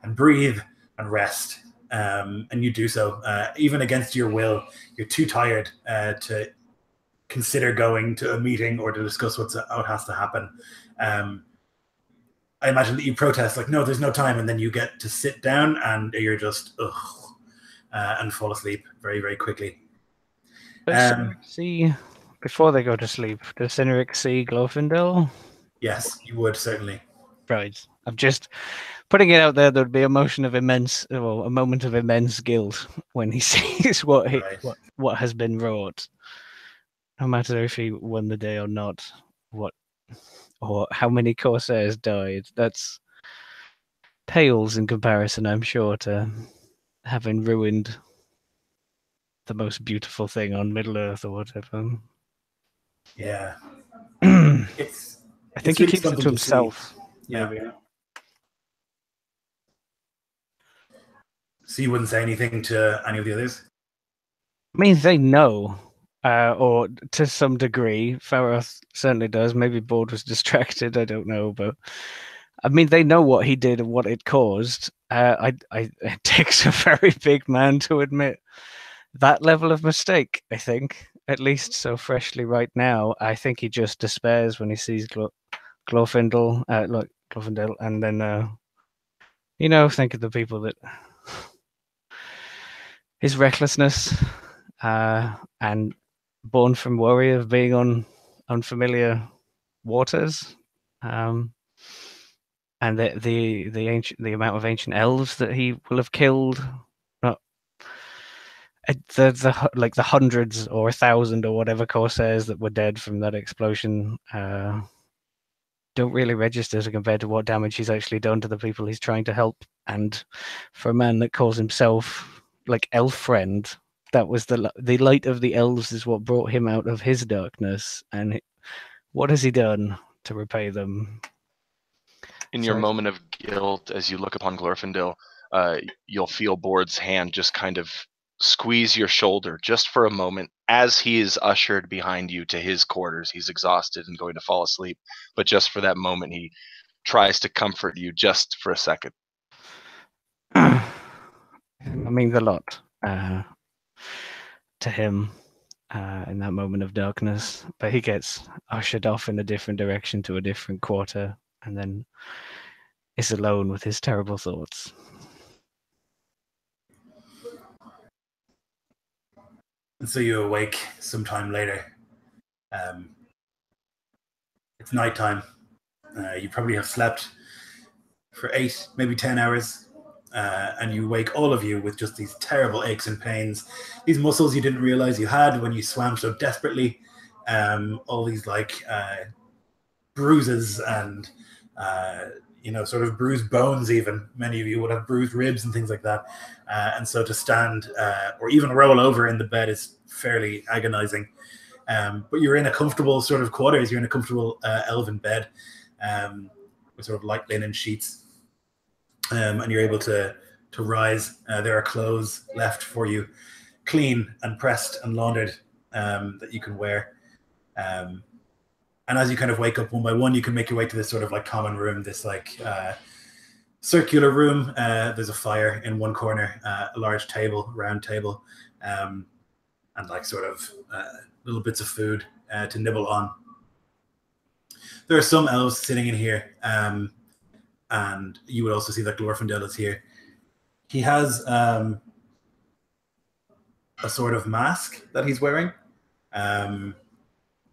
Speaker 1: and breathe and rest. And you do so even against your will. You're too tired to consider going to a meeting or to discuss what has to happen. I imagine that you protest, like, no, there's no time, and then you get to sit down and you're just and fall asleep very, very quickly.
Speaker 2: See, before they go to sleep, does Cineric see Glorfindel?
Speaker 1: Yes, you would, certainly.
Speaker 2: Right. I'm just putting it out there. There'd be a moment of immense guilt when he sees what has been wrought, no matter if he won the day or not. Or how many Corsairs died. That's pales in comparison, I'm sure, to having ruined the most beautiful thing on Middle-earth or whatever.
Speaker 1: Yeah.
Speaker 2: I think he keeps it to himself.
Speaker 1: Yeah. So you wouldn't say anything to any of the others?
Speaker 2: I mean, they know or to some degree. Farroth certainly does. Maybe Board was distracted. I don't know, but I mean, they know what he did and what it caused. It takes a very big man to admit that level of mistake. I think, at least so freshly right now. I think he just despairs when he sees Glorfindel, Glorfindel, and then think of the people that his recklessness, and born from worry of being on unfamiliar waters, and the amount of ancient elves that he will have killed, the hundreds or 1,000 or whatever corsairs that were dead from that explosion, don't really register compared to what damage he's actually done to the people he's trying to help. And for a man that calls himself like elf friend, that was the light of the elves is what brought him out of his darkness. And what has he done to repay them?
Speaker 4: In your moment of guilt, as you look upon Glorfindel, you'll feel Board's hand just kind of squeeze your shoulder just for a moment as he is ushered behind you to his quarters. He's exhausted and going to fall asleep, but just for that moment, he tries to comfort you just for a second.
Speaker 2: It means a lot to him in that moment of darkness, but he gets ushered off in a different direction to a different quarter, and then is alone with his terrible thoughts.
Speaker 1: And so you awake sometime later. It's nighttime. You probably have slept for 8, maybe 10 hours. And you wake, all of you, with just these terrible aches and pains. These muscles you didn't realize you had when you swam so desperately. All these bruises and sort of bruised bones even. Many of you would have bruised ribs and things like that. And so to stand or even roll over in the bed is fairly agonizing. But you're in a comfortable sort of quarters. You're in a comfortable elven bed with sort of light linen sheets. And you're able to rise. There are clothes left for you, clean and pressed and laundered, that you can wear. And as you kind of wake up one by one, you can make your way to this sort of common room, this circular room. There's a fire in one corner, a large table, round table, and little bits of food to nibble on. There are some elves sitting in here, and you would also see that Glorfindel is here. He has a sort of mask that he's wearing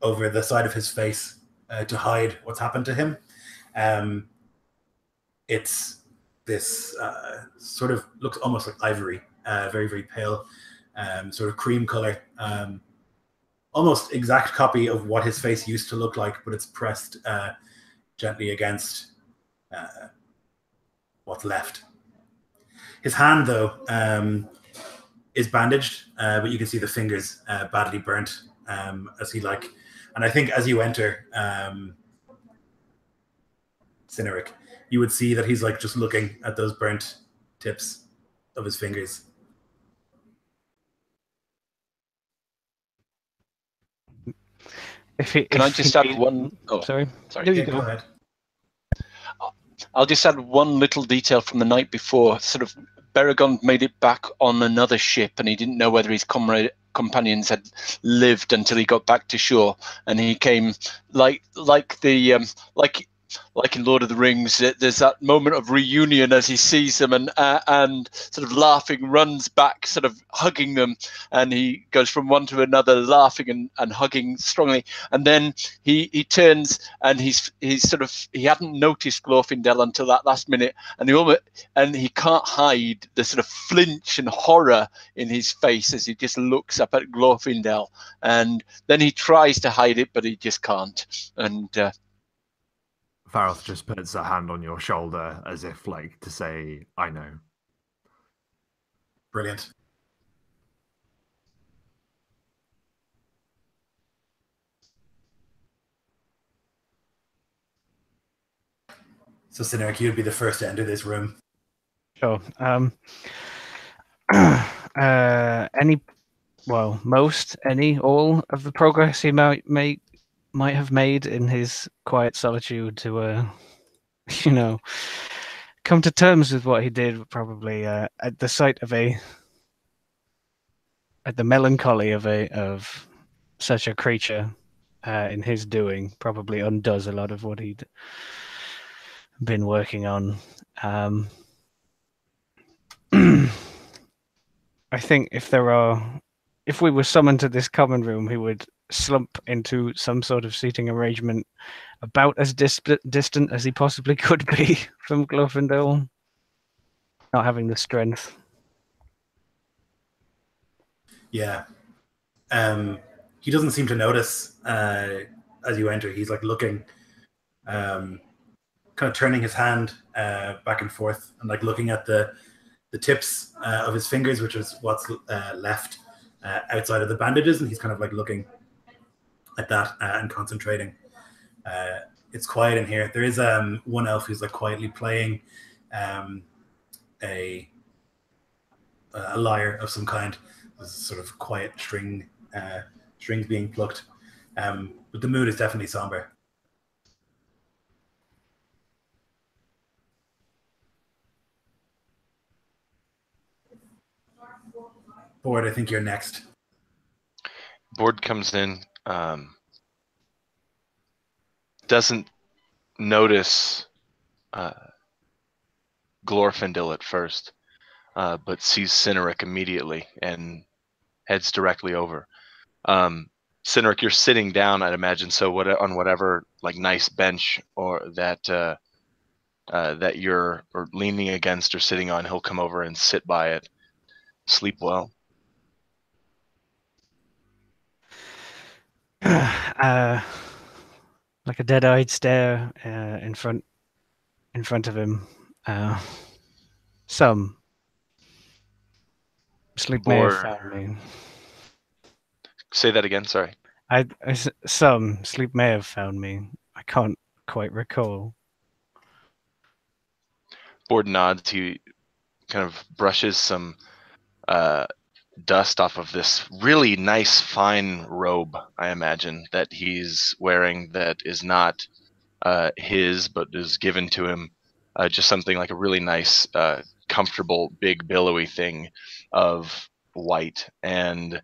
Speaker 1: over the side of his face to hide what's happened to him. It's this sort of looks almost like ivory, very, very pale, sort of cream color, almost exact copy of what his face used to look like, but it's pressed gently against what's left. His hand, though, is bandaged, but you can see the fingers badly burnt as he and I think as you enter Cynric, you would see that he's just looking at those burnt tips of his fingers.
Speaker 5: Can I just add one? Oh,
Speaker 2: sorry.
Speaker 5: Sorry.
Speaker 1: Yeah, go ahead.
Speaker 5: I'll just add one little detail from the night before. Sort of, Beregond made it back on another ship, and he didn't know whether his companions had lived until he got back to shore. And he came like in Lord of the Rings. There's that moment of reunion as he sees them and sort of laughing, runs back, sort of hugging them, and he goes from one to another, laughing and hugging strongly. And then he turns and he hadn't noticed Glorfindel until that last minute, and he can't hide the sort of flinch and horror in his face as he just looks up at Glorfindel, and then he tries to hide it, but he just can't. And
Speaker 3: Farroth just puts a hand on your shoulder as if to say, I know.
Speaker 1: Brilliant. So Cynric, you'd be the first to enter this room.
Speaker 2: Sure. Any well, all of the progress he might have made in his quiet solitude to, you know, come to terms with what he did, probably at the sight of at the melancholy of such a creature in his doing, probably undoes a lot of what he'd been working on. I think if we were summoned to this common room, he would slump into some sort of seating arrangement about as distant as he possibly could be from Glorfindel, not having the strength.
Speaker 1: Yeah. He doesn't seem to notice as you enter. He's like looking, kind of turning his hand back and forth and like looking at the tips of his fingers, which is what's left outside of the bandages, and he's kind of like looking at that and concentrating. It's quiet in here. There is one elf who's like quietly playing a lyre of some kind. There's sort of quiet strings being plucked, but the mood is definitely somber. Board, I think you're next.
Speaker 4: Board comes in, doesn't notice Glorfindel at first, but sees Cynric immediately and heads directly over. Cynric, you're sitting down, I'd imagine, so on whatever like nice bench or that you're or leaning against or sitting on, he'll come over and sit by it. Sleep well.
Speaker 2: Like a dead-eyed stare in front of him. Some sleep may have found me.
Speaker 4: Say that again. Sorry.
Speaker 2: Some sleep may have found me. I can't quite recall.
Speaker 4: Board nods. He kind of brushes some dust off of this really nice, fine robe, I imagine, that he's wearing that is not his, but is given to him. Just something like a really nice, comfortable, big, billowy thing of white. And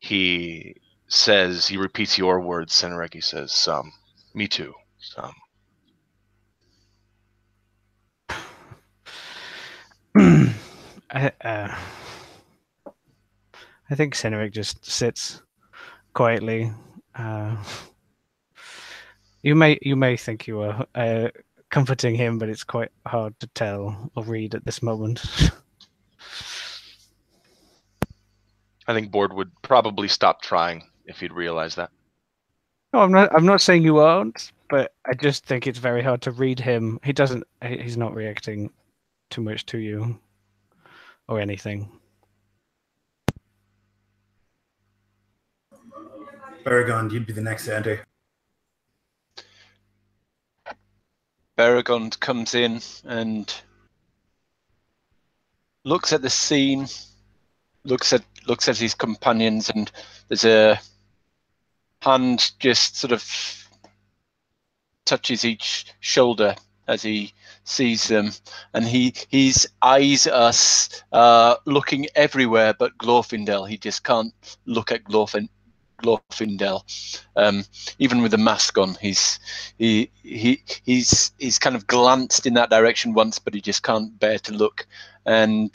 Speaker 4: he says, he repeats your words, Cynric. He says, some. Me too. Some.
Speaker 2: I think Cynric just sits quietly. You may think you are comforting him, but it's quite hard to tell or read at this moment.
Speaker 4: I think Board would probably stop trying if he'd realize that.
Speaker 2: No, I'm not saying you aren't, but I just think it's very hard to read him. He's not reacting too much to you or anything.
Speaker 1: Baragon, you'd be the next to enter.
Speaker 5: Baragon comes in and looks at the scene, looks at his companions, and there's a hand just sort of touches each shoulder as he sees them, and his eyes are looking everywhere but Glorfindel. He just can't look at Glorfindel. Even with the mask on, he's kind of glanced in that direction once, but he just can't bear to look. And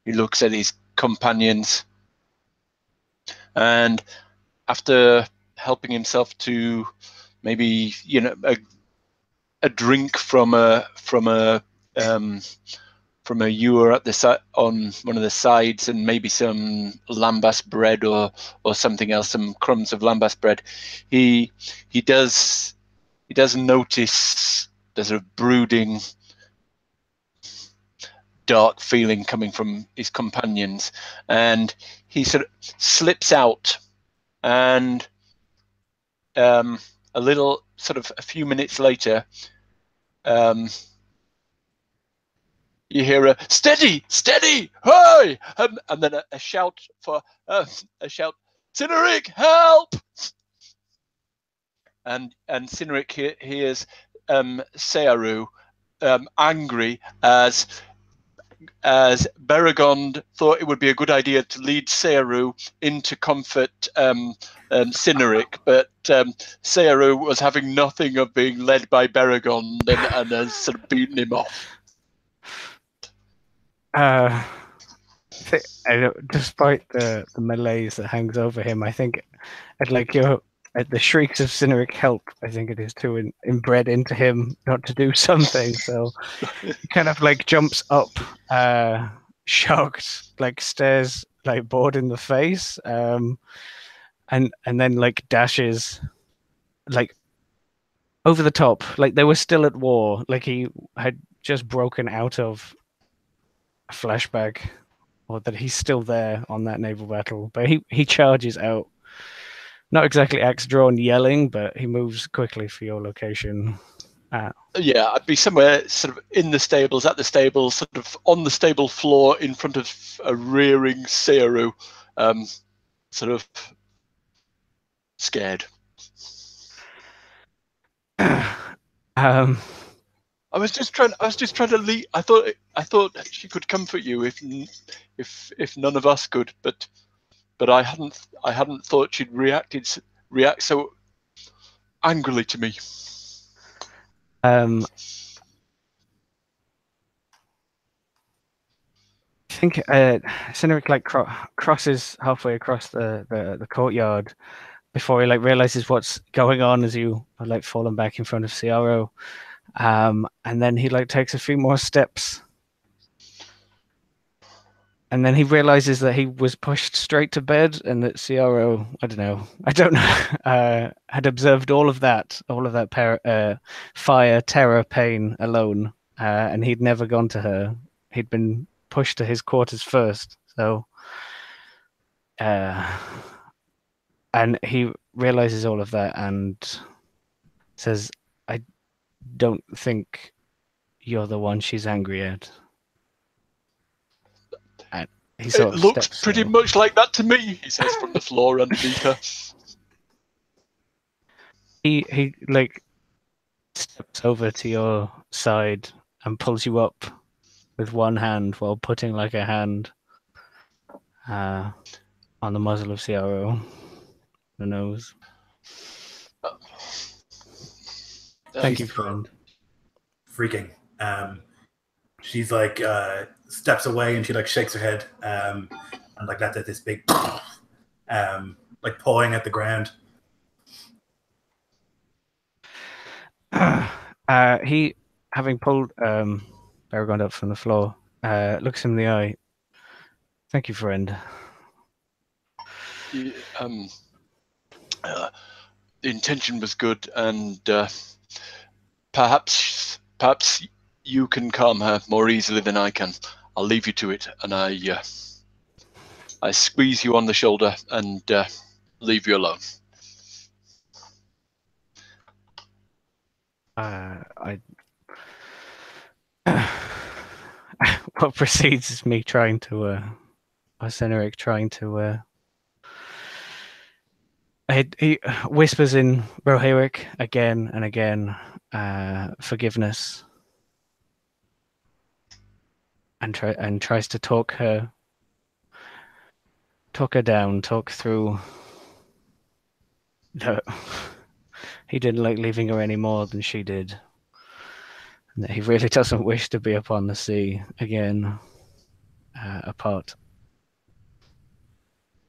Speaker 5: he looks at his companions, and after helping himself to maybe a drink from a ewer at the on one of the sides, and maybe some lambast bread or something else, some crumbs of lambast bread, he does notice there's a brooding, dark feeling coming from his companions, and he sort of slips out, and a few minutes later, you hear a steady, steady, hey, and then a shout for a shout, Cyneric, help! And Cyneric hears Searu angry as Beregond thought it would be a good idea to lead Searu in to comfort Cyneric, but Searu was having nothing of being led by Beregond and has sort of beaten him off.
Speaker 2: Despite the malaise that hangs over him, I think at the shrieks of Cyneric help, I think it is too inbred into him not to do something. So he kind of like jumps up, shocked, like stares like bored in the face, and then like dashes like over the top, like they were still at war, like he had just broken out of a flashback, or that he's still there on that naval battle. But he charges out. Not exactly axe drawn yelling, but he moves quickly for your location.
Speaker 5: Yeah, I'd be somewhere sort of in the stables, at the stables, sort of on the stable floor in front of a rearing Searu, sort of scared.
Speaker 2: Um,
Speaker 5: I was just trying to lead. I thought she could comfort you if none of us could, but I hadn't thought she'd react so angrily to me.
Speaker 2: I think Cyneric like crosses halfway across the courtyard before he like realizes what's going on as you are like falling back in front of Ciaro, and then he like takes a few more steps. And then he realizes that he was pushed straight to bed, and that Ciaro, I don't know, had observed all of that fire, terror, pain alone, and he'd never gone to her. He'd been pushed to his quarters first, so, and he realizes all of that and says, "I don't think you're the one she's angry at."
Speaker 5: It looks pretty much like that to me, he says from the floor underneath her.
Speaker 2: He like steps over to your side and pulls you up with one hand while putting like a hand on the muzzle of Ciaro, the nose. Thank you, friend.
Speaker 1: Freaking. She's like steps away and she like shakes her head and like lets out this big like pawing at the ground.
Speaker 2: He, having pulled Beregond up from the floor, looks him in the eye. Thank you, friend.
Speaker 5: The intention was good, and perhaps you can calm her more easily than I can. I'll leave you to it, and I squeeze you on the shoulder and leave you alone.
Speaker 2: What precedes is me trying to, Cyneric trying to. He whispers in Rohirric again and again, forgiveness, and tries to talk her down, talk through that he didn't like leaving her any more than she did, and that he really doesn't wish to be upon the sea again, apart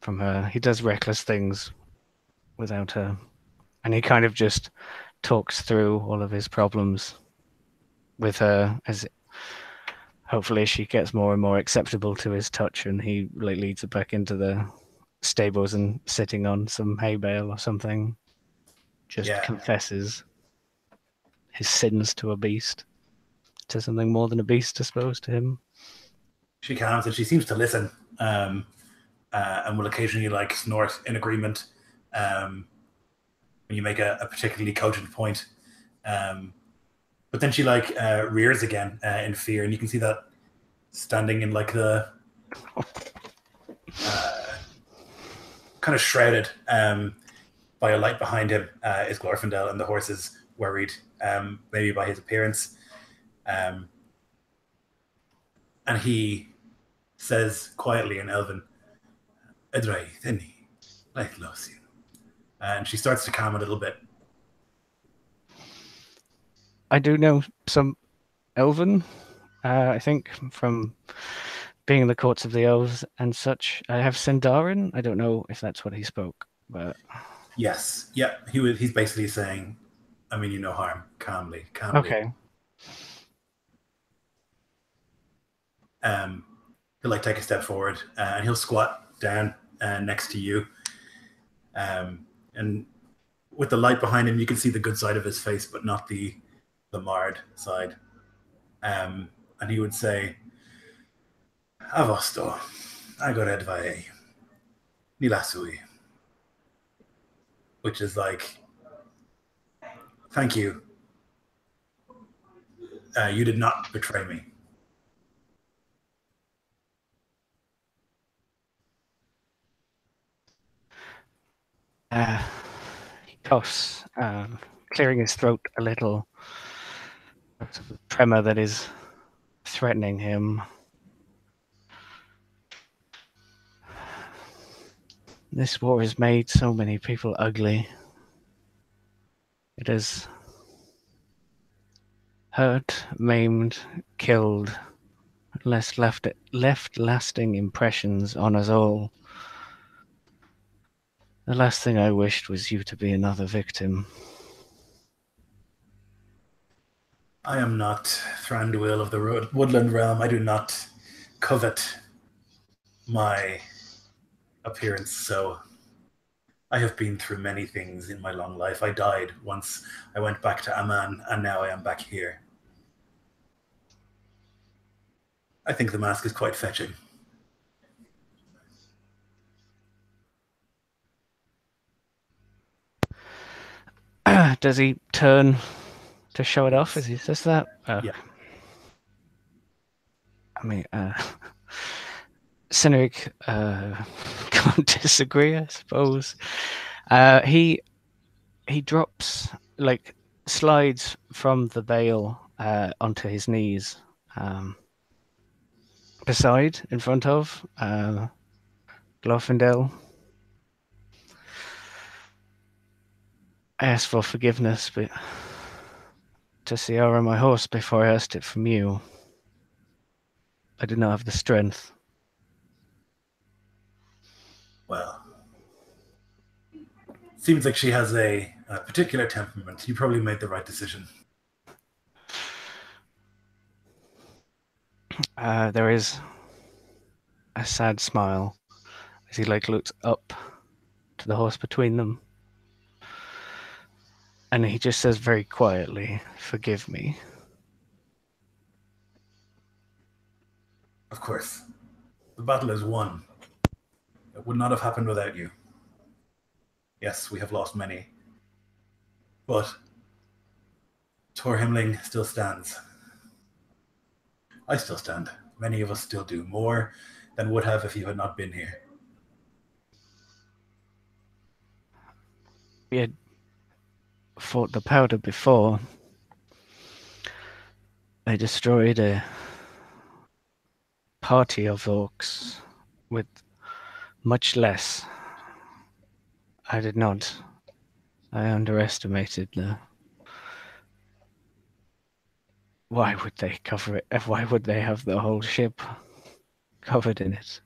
Speaker 2: from her. He does reckless things without her, and he kind of just talks through all of his problems with her as hopefully she gets more and more acceptable to his touch, and he like leads her back into the stables and sitting on some hay bale or something just confesses his sins to a beast, to something more than a beast, I suppose, to him.
Speaker 1: She calms and she seems to listen, and will occasionally like snort in agreement when you make a particularly cogent point. But then she like rears again in fear, and you can see that standing in like the kind of shrouded by a light behind him is Glorfindel, and the horse is worried maybe by his appearance. And he says quietly in Elven, Edrai, Thini, like Losian. And she starts to calm a little bit.
Speaker 2: I do know some Elven, I think, from being in the courts of the elves and such. I have Sindarin. I don't know if that's what he spoke, but
Speaker 1: Yes, yeah, he's basically saying, I mean you no harm, calmly.
Speaker 2: okay.
Speaker 1: He'll like take a step forward and he'll squat down next to you. And with the light behind him, you can see the good side of his face, but not the marred side. And he would say, Avosto, agoredvae, nilasui. Which is like, thank you. You did not betray me.
Speaker 2: He coughs, clearing his throat a little. The tremor that is threatening him. This war has made so many people ugly. It has hurt, maimed, killed, left lasting impressions on us all. The last thing I wished was you to be another victim.
Speaker 1: I am not Thranduil of the Woodland Realm. I do not covet my appearance, so I have been through many things in my long life. I died once I went back to Aman, and now I am back here. I think the mask is quite fetching.
Speaker 2: Does he turn to show it off as he says that?
Speaker 1: Yeah.
Speaker 2: I mean, Cynric can't disagree, I suppose. He drops, like, slides from the veil onto his knees, beside, in front of Glorfindel. I asked for forgiveness, but to Ciara, my horse, before I asked it from you. I did not have the strength.
Speaker 1: Well, seems like she has a particular temperament. You probably made the right decision.
Speaker 2: There is a sad smile as he looks up to the horse between them, and he just says very quietly, "Forgive me."
Speaker 1: Of course. The battle is won. It would not have happened without you. Yes, we have lost many. But Tor Himling still stands. I still stand. Many of us still do, more than would have if you had not been here.
Speaker 2: We had fought the powder before. They destroyed a party of orcs with much less. I did not. I underestimated the... Why would they cover it? Why would they have the whole ship covered in it?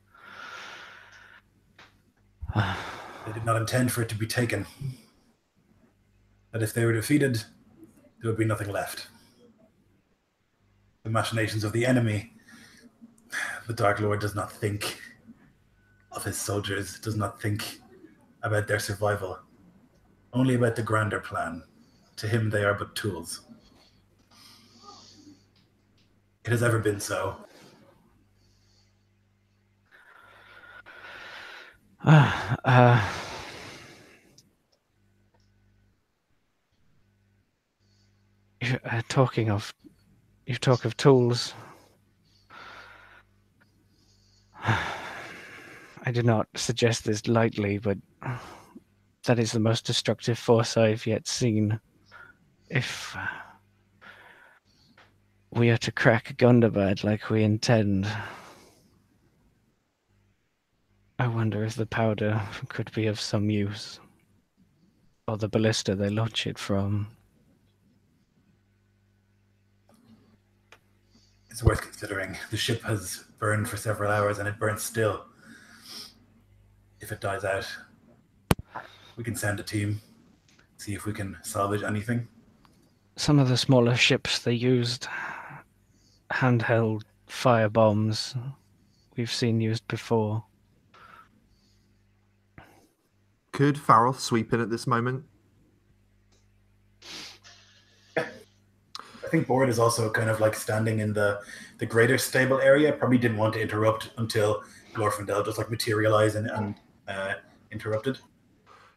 Speaker 1: They did not intend for it to be taken. That if they were defeated, there would be nothing left. The machinations of the enemy. The Dark Lord does not think of his soldiers, does not think about their survival, only about the grander plan. To him, they are but tools. It has ever been so.
Speaker 2: You talk of tools. I do not suggest this lightly, but that is the most destructive force I've yet seen. If we are to crack Gundabad like we intend, I wonder if the powder could be of some use. Or the ballista they launch it from.
Speaker 1: It's worth considering. The ship has burned for several hours and it burns still. If it dies out, we can send a team, see if we can salvage anything.
Speaker 2: Some of the smaller ships, they used handheld fire bombs we've seen used before.
Speaker 3: Could Faroth sweep in at this moment?
Speaker 1: I think Board is also kind of like standing in the greater stable area. Probably didn't want to interrupt until Glorfindel just like materialized and interrupted.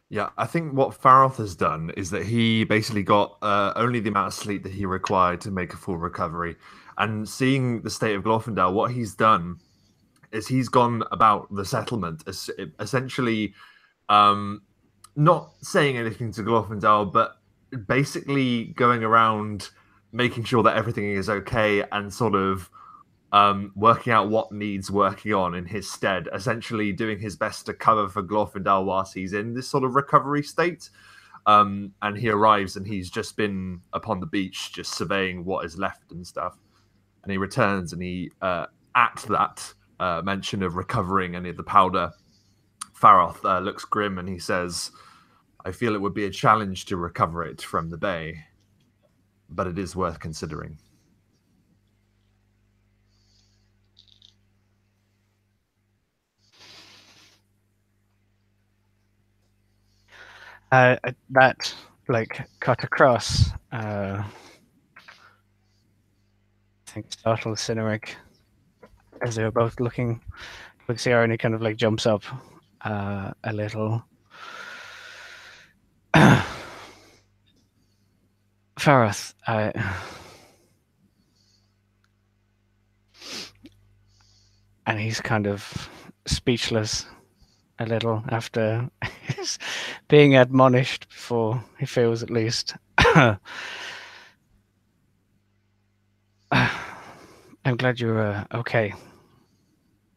Speaker 3: Yeah, I think what Faroth has done is that he basically got only the amount of sleep that he required to make a full recovery. And seeing the state of Glorfindel, what he's done is he's gone about the settlement, essentially not saying anything to Glorfindel, but basically going around making sure that everything is okay and sort of working out what needs working on in his stead, essentially doing his best to cover for Glorfindel whilst he's in this sort of recovery state. And he arrives and he's just been upon the beach, just surveying what is left and stuff. And he returns and he, at that mention of recovering any of the powder, Faroth looks grim and he says, I feel it would be a challenge to recover it from the bay, but it is worth considering.
Speaker 2: That, like, cut across, I think startled Cynric as they were both looking. Luxiar, and he kind of like jumps up a little. Farath, and he's kind of speechless a little after being admonished before, he feels, at least. I'm glad you're okay.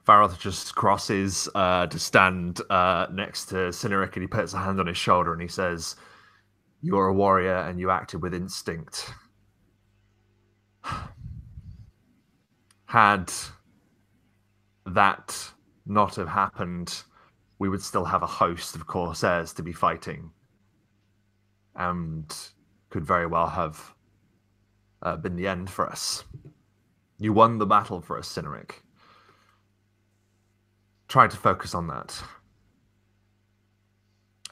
Speaker 3: Faroth just crosses to stand next to Cynric and he puts a hand on his shoulder and he says, you're a warrior and you acted with instinct. Had that not have happened, we would still have a host of Corsairs to be fighting. And could very well have been the end for us. You won the battle for us, Cynric. Try to focus on that.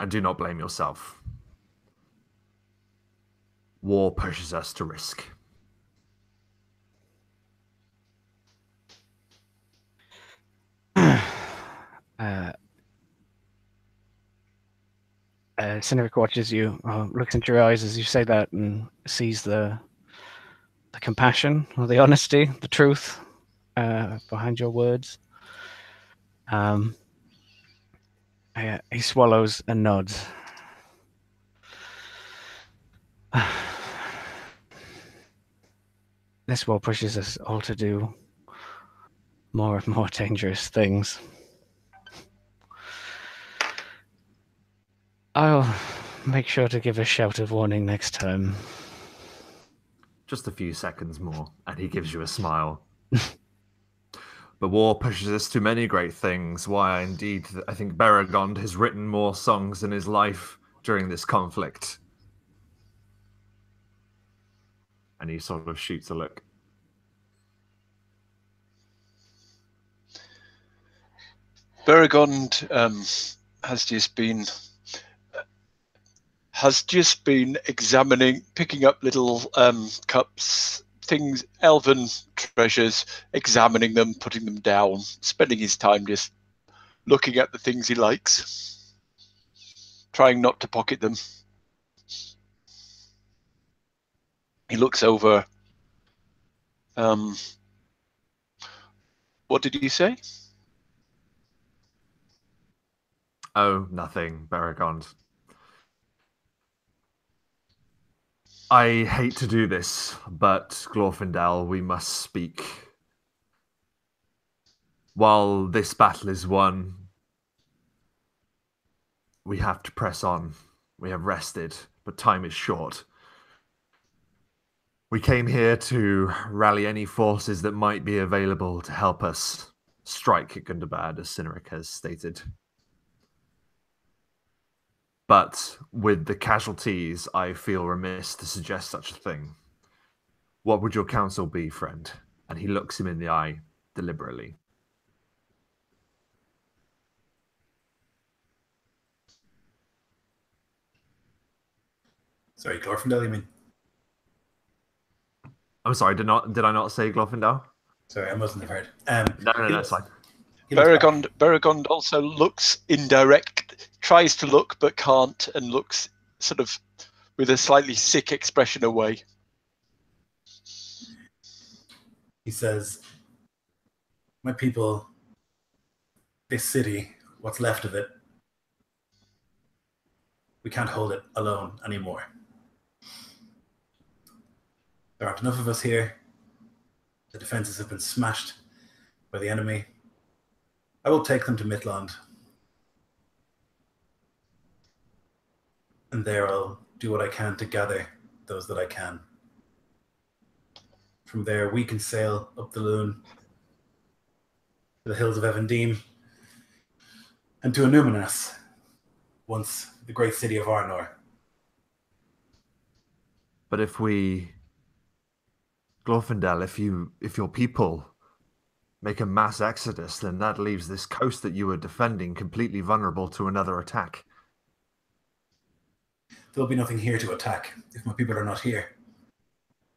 Speaker 3: And do not blame yourself. War pushes us to risk.
Speaker 2: Cynric watches you, looks into your eyes as you say that, and sees the compassion, or the honesty, the truth behind your words. He swallows and nods. This war pushes us all to do more and more dangerous things. I'll make sure to give a shout of warning next time.
Speaker 3: Just a few seconds more, and he gives you a smile. The war pushes us to many great things. Why, indeed, I think Beregond has written more songs in his life during this conflict. And he sort of shoots a look.
Speaker 5: Beregond has just been examining, picking up little cups, things, elven treasures, examining them, putting them down, spending his time just looking at the things he likes, trying not to pocket them. He looks over. What did he say?
Speaker 3: Oh, nothing, Beragond. I hate to do this, but Glorfindel, we must speak. While this battle is won, we have to press on. We have rested, but time is short. We came here to rally any forces that might be available to help us strike at Gundabad, as Cynric has stated. But with the casualties, I feel remiss to suggest such a thing. What would your counsel be, friend? And he looks him in the eye deliberately.
Speaker 1: Sorry, Glorfindel, you mean?
Speaker 3: I'm sorry, did I not say Glorfindel?
Speaker 1: Sorry, I mustn't have heard.
Speaker 3: No,
Speaker 1: he
Speaker 3: that's
Speaker 1: looks-
Speaker 3: fine.
Speaker 1: he looks back.
Speaker 5: Beragond also looks indirect, tries to look but can't, and looks sort of with a slightly sick expression away.
Speaker 1: He says, my people, this city, what's left of it, we can't hold it alone anymore. There aren't enough of us here. The defenses have been smashed by the enemy. I will take them to Midland. And there I'll do what I can to gather those that I can. From there, we can sail up the Loon to the hills of Evandeem and to Anuminas, once the great city of Arnor.
Speaker 3: But if Glorfindel, if your people make a mass exodus, then that leaves this coast that you were defending completely vulnerable to another attack.
Speaker 1: There'll be nothing here to attack if my people are not here.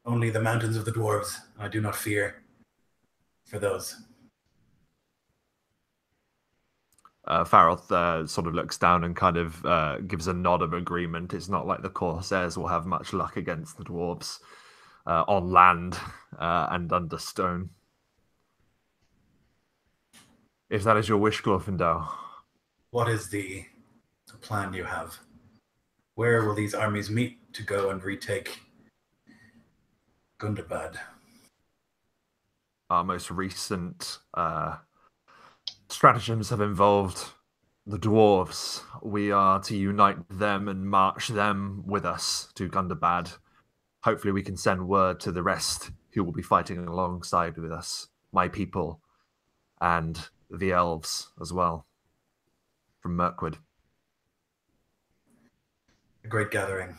Speaker 1: Only the mountains of the dwarves, and I do not fear for those.
Speaker 3: Farroth sort of looks down and kind of gives a nod of agreement. It's not like the Corsairs will have much luck against the dwarves on land and under stone. If that is your wish, Glorfindel.
Speaker 1: What is the plan you have? Where will these armies meet to go and retake Gundabad?
Speaker 3: Our most recent stratagems have involved the dwarves. We are to unite them and march them with us to Gundabad. Hopefully we can send word to the rest who will be fighting alongside with us, my people, and the elves as well, from Mirkwood.
Speaker 1: A great gathering.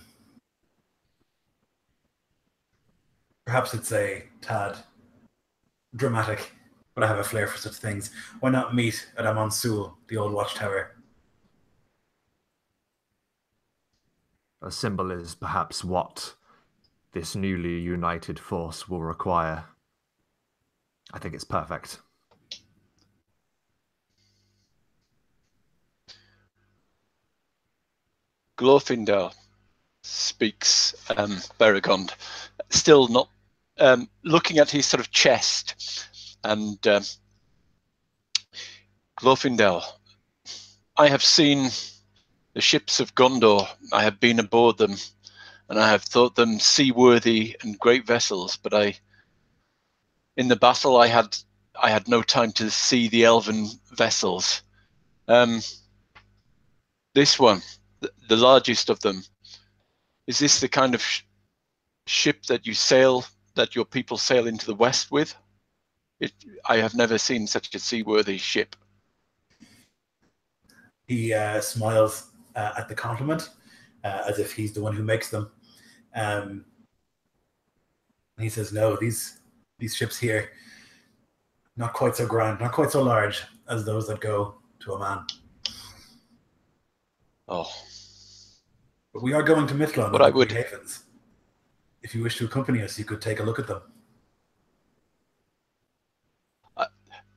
Speaker 1: Perhaps it's a tad dramatic, but I have a flair for such things. Why not meet at Amonsul, the old watchtower?
Speaker 3: A symbol is perhaps what this newly united force will require. I think it's perfect.
Speaker 5: Glorfindel speaks Beragond, still not looking at his sort of chest, and Glorfindel, I have seen the ships of Gondor. I have been aboard them, and I have thought them seaworthy and great vessels. But in the battle, I had no time to see the elven vessels. This one, the largest of them, is this the kind of ship that your people sail into the west with? I have never seen such a seaworthy ship.
Speaker 1: He smiles at the compliment, as if he's the one who makes them. He says, no, these ships here, not quite so grand, not quite so large as those that go to a man.
Speaker 5: Oh.
Speaker 1: But we are going to Mithlond
Speaker 5: What
Speaker 1: and
Speaker 5: I
Speaker 1: the
Speaker 5: would-
Speaker 1: Great Havens. If you wish to accompany us, you could take a look at them.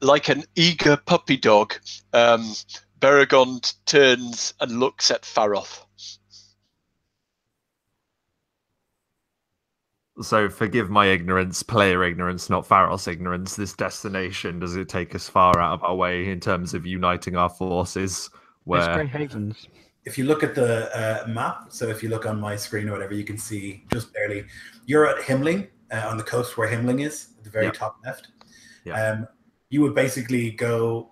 Speaker 5: Like an eager puppy dog, Beragond turns and looks at Farroth.
Speaker 3: So forgive my ignorance, player ignorance, not Farroth's ignorance. This destination, does it take us far out of our way in terms of uniting our forces
Speaker 2: It's Grey Havens.
Speaker 1: If you look at the map, so if you look on my screen or whatever, you can see just barely. You're at Himling, on the coast where Himling is, at the very top left.
Speaker 3: Yeah.
Speaker 1: You would basically go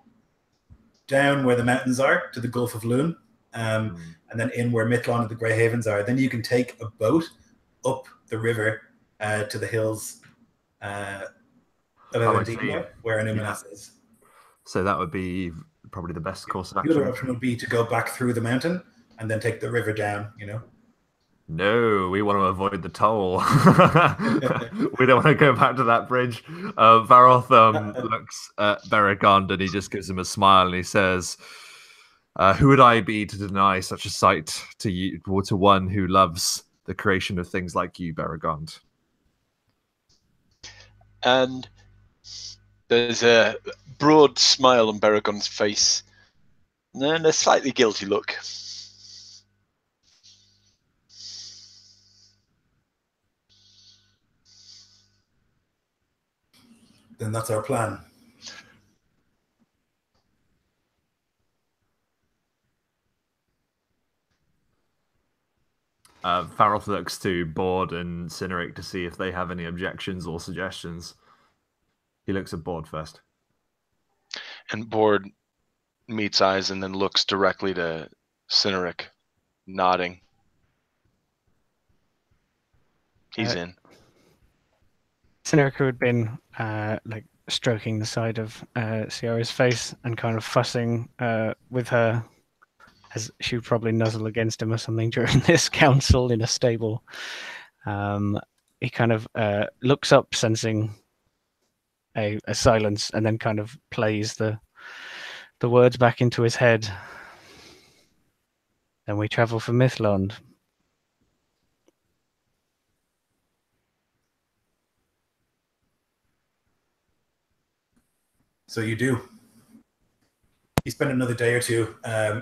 Speaker 1: down where the mountains are to the Gulf of Loon, and then in where Mithlond and the Grey Havens are. Then you can take a boat up the river to the hills of Evandina, where Anuminas is.
Speaker 3: So that would be probably the best course of
Speaker 1: The
Speaker 3: action.
Speaker 1: other option would be to go back through the mountain and then take the river down,
Speaker 3: No, we want to avoid the toll. We don't want to go back to that bridge. Varoth looks at Beregond and he just gives him a smile and he says, who would I be to deny such a sight to you, or to one who loves the creation of things like you, Beregond?
Speaker 5: And there's a broad smile on Beregond's face and a slightly guilty look.
Speaker 1: Then that's our plan.
Speaker 3: Varoth looks to Bord and Cynric to see if they have any objections or suggestions. He looks at Bord first.
Speaker 4: And Bord meets eyes and then looks directly to Cynric, nodding. He's in.
Speaker 2: Cynric, who had been like stroking the side of Ciara's face and kind of fussing with her, as she would probably nuzzle against him or something during this council in a stable. He kind of looks up, sensing a silence, and then kind of plays the words back into his head. Then we travel for Mithlond.
Speaker 1: So you do. You spend another day or two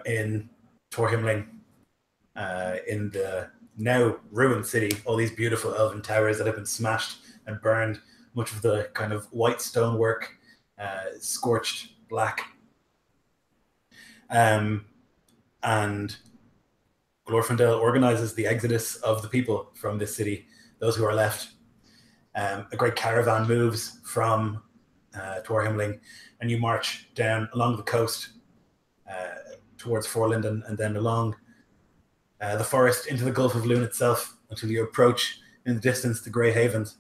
Speaker 1: in Torhimling, in the now ruined city. All these beautiful elven towers that have been smashed and burned. Much of the kind of white stonework, scorched black. And Glorfindel organizes the exodus of the people from this city, those who are left. A great caravan moves from Torhimling, and you march down along the coast towards Forlinden and then along the forest into the Gulf of Loon itself until you approach in the distance the Grey Havens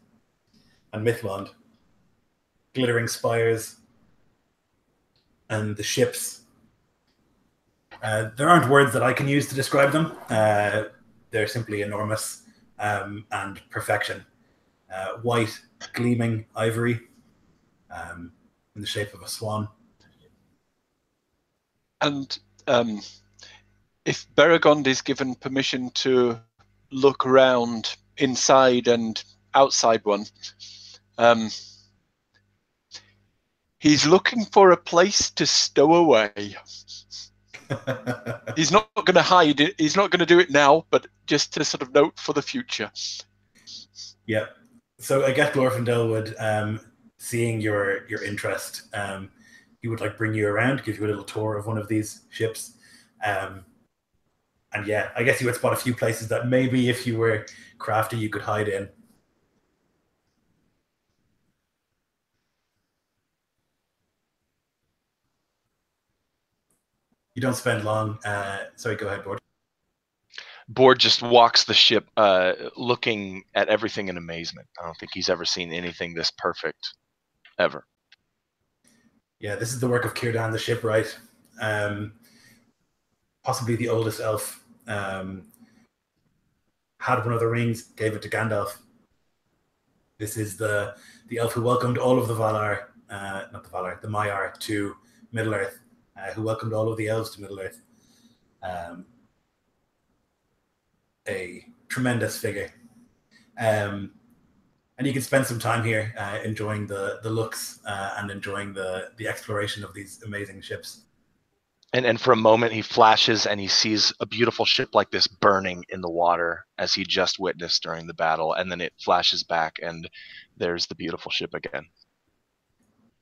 Speaker 1: and Mithlond. Glittering spires and the ships. There aren't words that I can use to describe them. They're simply enormous and perfection. White, gleaming ivory in the shape of a swan.
Speaker 5: And if Beregond is given permission to look around inside and outside one, he's looking for a place to stow away. He's not going to hide it. He's not going to do it now, but just to sort of note for the future.
Speaker 1: Yeah. So I guess Glorfindel would, seeing your interest, he would like bring you around, give you a little tour of one of these ships. And yeah, I guess you would spot a few places that maybe if you were crafty, you could hide in. You don't spend long. Sorry, go ahead, Bord.
Speaker 4: Bord just walks the ship, looking at everything in amazement. I don't think he's ever seen anything this perfect, ever.
Speaker 1: Yeah, this is the work of Círdan the Shipwright, possibly the oldest elf. Had one of the rings, gave it to Gandalf. This is the elf who welcomed all of the Valar, not the Valar, the Maiar to Middle-earth, who welcomed all of the elves to Middle-earth. A tremendous figure. And you can spend some time here enjoying the looks and enjoying the exploration of these amazing ships.
Speaker 4: And for a moment he flashes and he sees a beautiful ship like this burning in the water as he just witnessed during the battle, and then it flashes back and there's the beautiful ship again.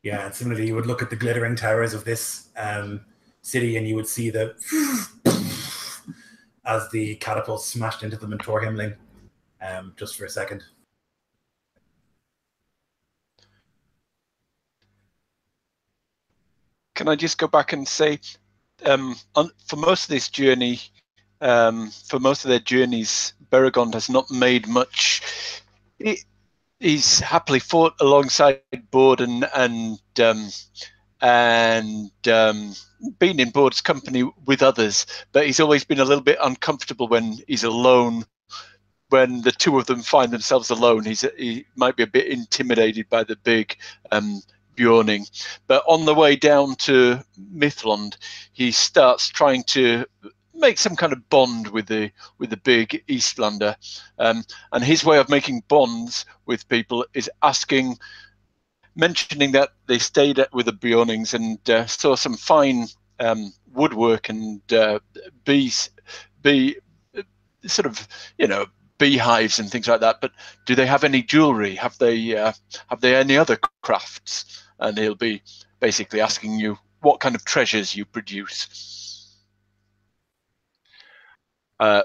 Speaker 1: Yeah, and similarly you would look at the glittering towers of this city, and you would see the as the catapults smashed into them in Torhimling, just for a second.
Speaker 5: Can I just go back and say, for most of this journey, for most of their journeys, Beregond has not made much. He's happily fought alongside Bord and been in Bord's company with others, but he's always been a little bit uncomfortable when he's alone. When the two of them find themselves alone, he might be a bit intimidated by the big Bjorning. But on the way down to Mithlond, he starts trying to make some kind of bond with the big Eastlander, and his way of making bonds with people is mentioning that they stayed with the Bjornings and saw some fine woodwork and bee sort of, beehives and things like that. But do they have any jewelry? Have they any other crafts? And he'll be basically asking you what kind of treasures you produce.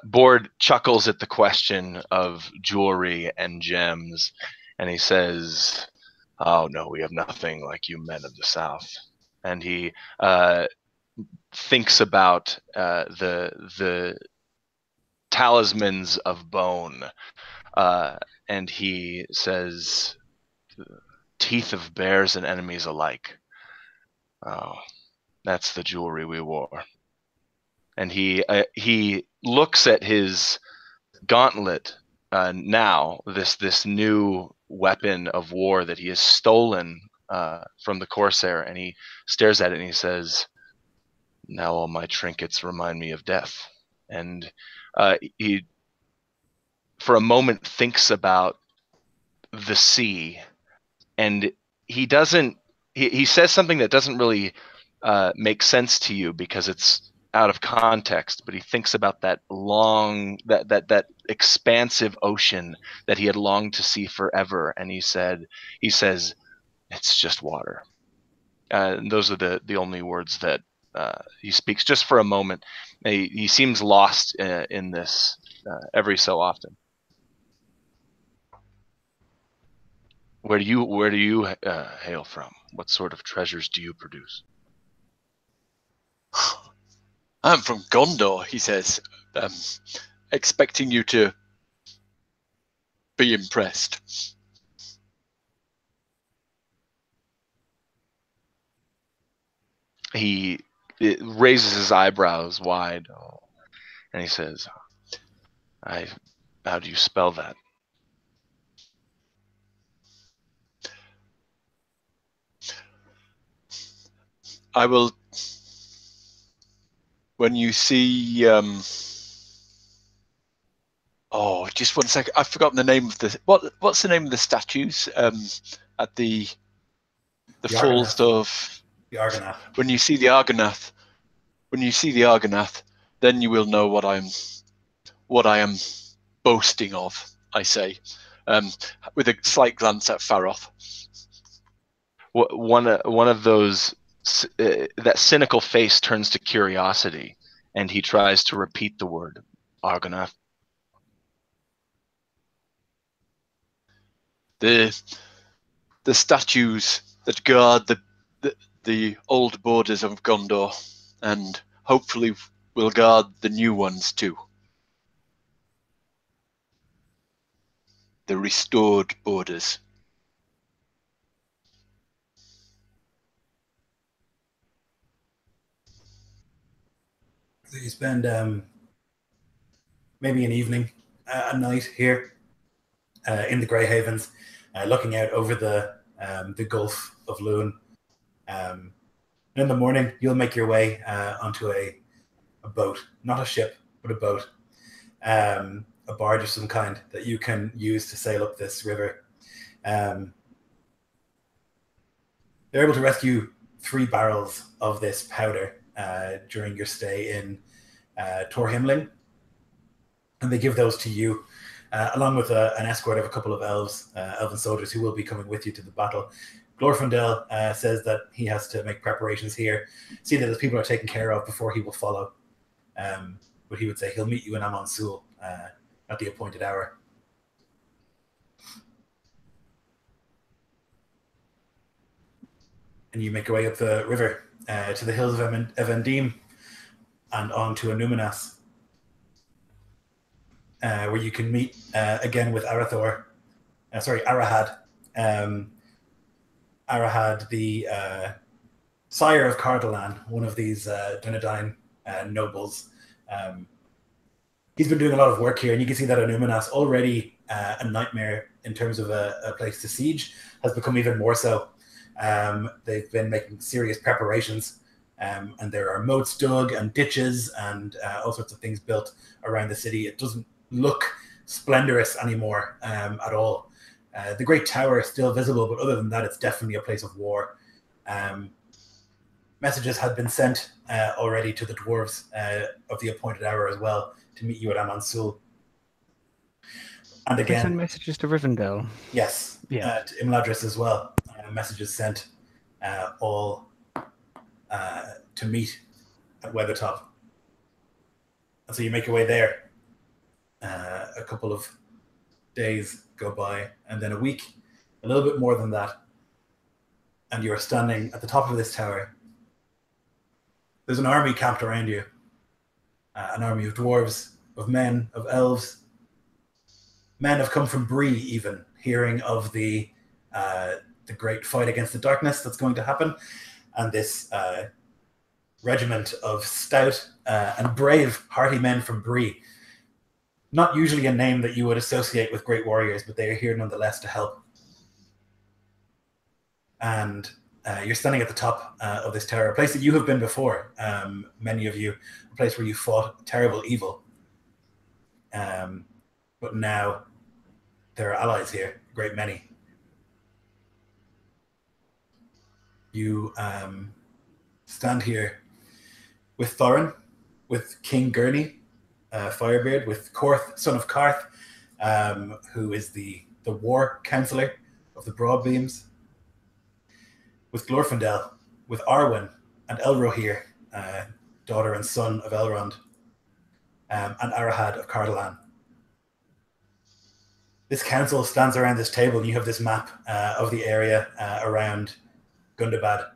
Speaker 4: Bord chuckles at the question of jewelry and gems, and he says, "Oh no, we have nothing like you men of the South." And he thinks about the talismans of bone, and he says, "Teeth of bears and enemies alike. Oh, that's the jewelry we wore." And he looks at his gauntlet now, this new weapon of war that he has stolen from the Corsair, and he stares at it and he says, "Now all my trinkets remind me of death." And he, for a moment, thinks about the sea, and he doesn't. He says something that doesn't really make sense to you because it's out of context. But he thinks about that that expansive ocean that he had longed to see forever, and he says, "It's just water." And those are the only words that he speaks, just for a moment. He seems lost in this every so often. Where do you hail from? What sort of treasures do you produce?
Speaker 5: I'm from Gondor, he says, expecting you to be impressed.
Speaker 4: He raises his eyebrows wide, and he says, how do you spell that?"
Speaker 5: I will, when you see, just 1 second. I've forgotten the name of what's the name of the statues at the falls of
Speaker 1: the Argonath.
Speaker 5: When you see the Argonath, then you will know what I am boasting of, I say, with a slight glance at Faroth.
Speaker 4: One of those, that cynical face turns to curiosity, and he tries to repeat the word Argonath.
Speaker 5: The statues that guard the old borders of Gondor, and hopefully will guard the new ones too. The restored borders.
Speaker 1: So you spend maybe an evening, a night here in the Grey Havens, looking out over the Gulf of Loon. In the morning, you'll make your way onto a boat, not a ship, but a boat, a barge of some kind that you can use to sail up this river. They're able to rescue 3 barrels of this powder during your stay in Torhimling, and they give those to you, along with an escort of a couple of elven soldiers who will be coming with you to the battle. Glorfindel says that he has to make preparations here, see that his people are taken care of before he will follow. But he would say he'll meet you in Amon Sul at the appointed hour. And you make your way up the river to the hills of Evendim and on to Anuminas, where you can meet again with Arahad. Arahad, the sire of Cardolan, one of these Dunedain nobles. He's been doing a lot of work here, and you can see that Anuminas, already a nightmare in terms of a place to siege, has become even more so. They've been making serious preparations, and there are moats dug and ditches and all sorts of things built around the city. It doesn't look splendorous anymore at all. The Great Tower is still visible, but other than that, it's definitely a place of war. Messages had been sent already to the dwarves of the appointed hour as well to meet you at Amon Sul. And
Speaker 2: They
Speaker 1: again,
Speaker 2: send messages to Rivendell.
Speaker 1: yes,
Speaker 2: Yeah.
Speaker 1: to Imladris as well. Messages sent all to meet at Weathertop. And so you make your way there. A couple of days go by, and then a week, a little bit more than that, and you're standing at the top of this tower. There's an army camped around you, an army of dwarves, of men, of elves. Men have come from Bree, even, hearing of the great fight against the darkness that's going to happen, and this regiment of stout and brave, hearty men from Bree. Not usually a name that you would associate with great warriors, but they are here nonetheless to help. And you're standing at the top of this tower, a place that you have been before, many of you, a place where you fought terrible evil. But now there are allies here, a great many. You stand here with Thorin, with King Gurney, Firebeard, with Korth, son of Karth, who is the war counselor of the Broadbeams, with Glorfindel, with Arwen and Elrohir, daughter and son of Elrond, and Arahad of Cardolan. This council stands around this table, and you have this map of the area around Gundabad.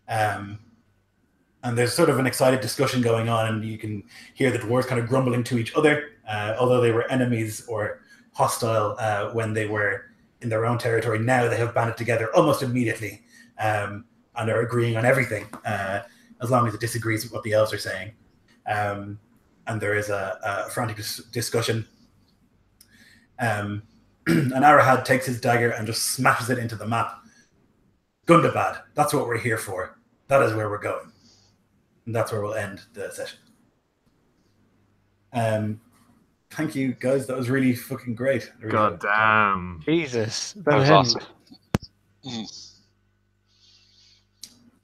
Speaker 1: And there's sort of an excited discussion going on, and you can hear the dwarves kind of grumbling to each other, although they were enemies or hostile when they were in their own territory. Now they have banded together almost immediately and are agreeing on everything, as long as it disagrees with what the elves are saying. And there is a frantic discussion. And Arahad takes his dagger and just smashes it into the map. Gundabad, that's what we're here for. That is where we're going. And that's where we'll end the session. Thank you, guys. That was really fucking great. Really
Speaker 3: God damn.
Speaker 2: Jesus.
Speaker 4: That was awesome.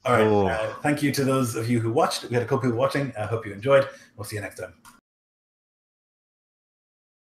Speaker 1: All right. Thank you to those of you who watched. We had a couple people watching. I hope you enjoyed. We'll see you next time.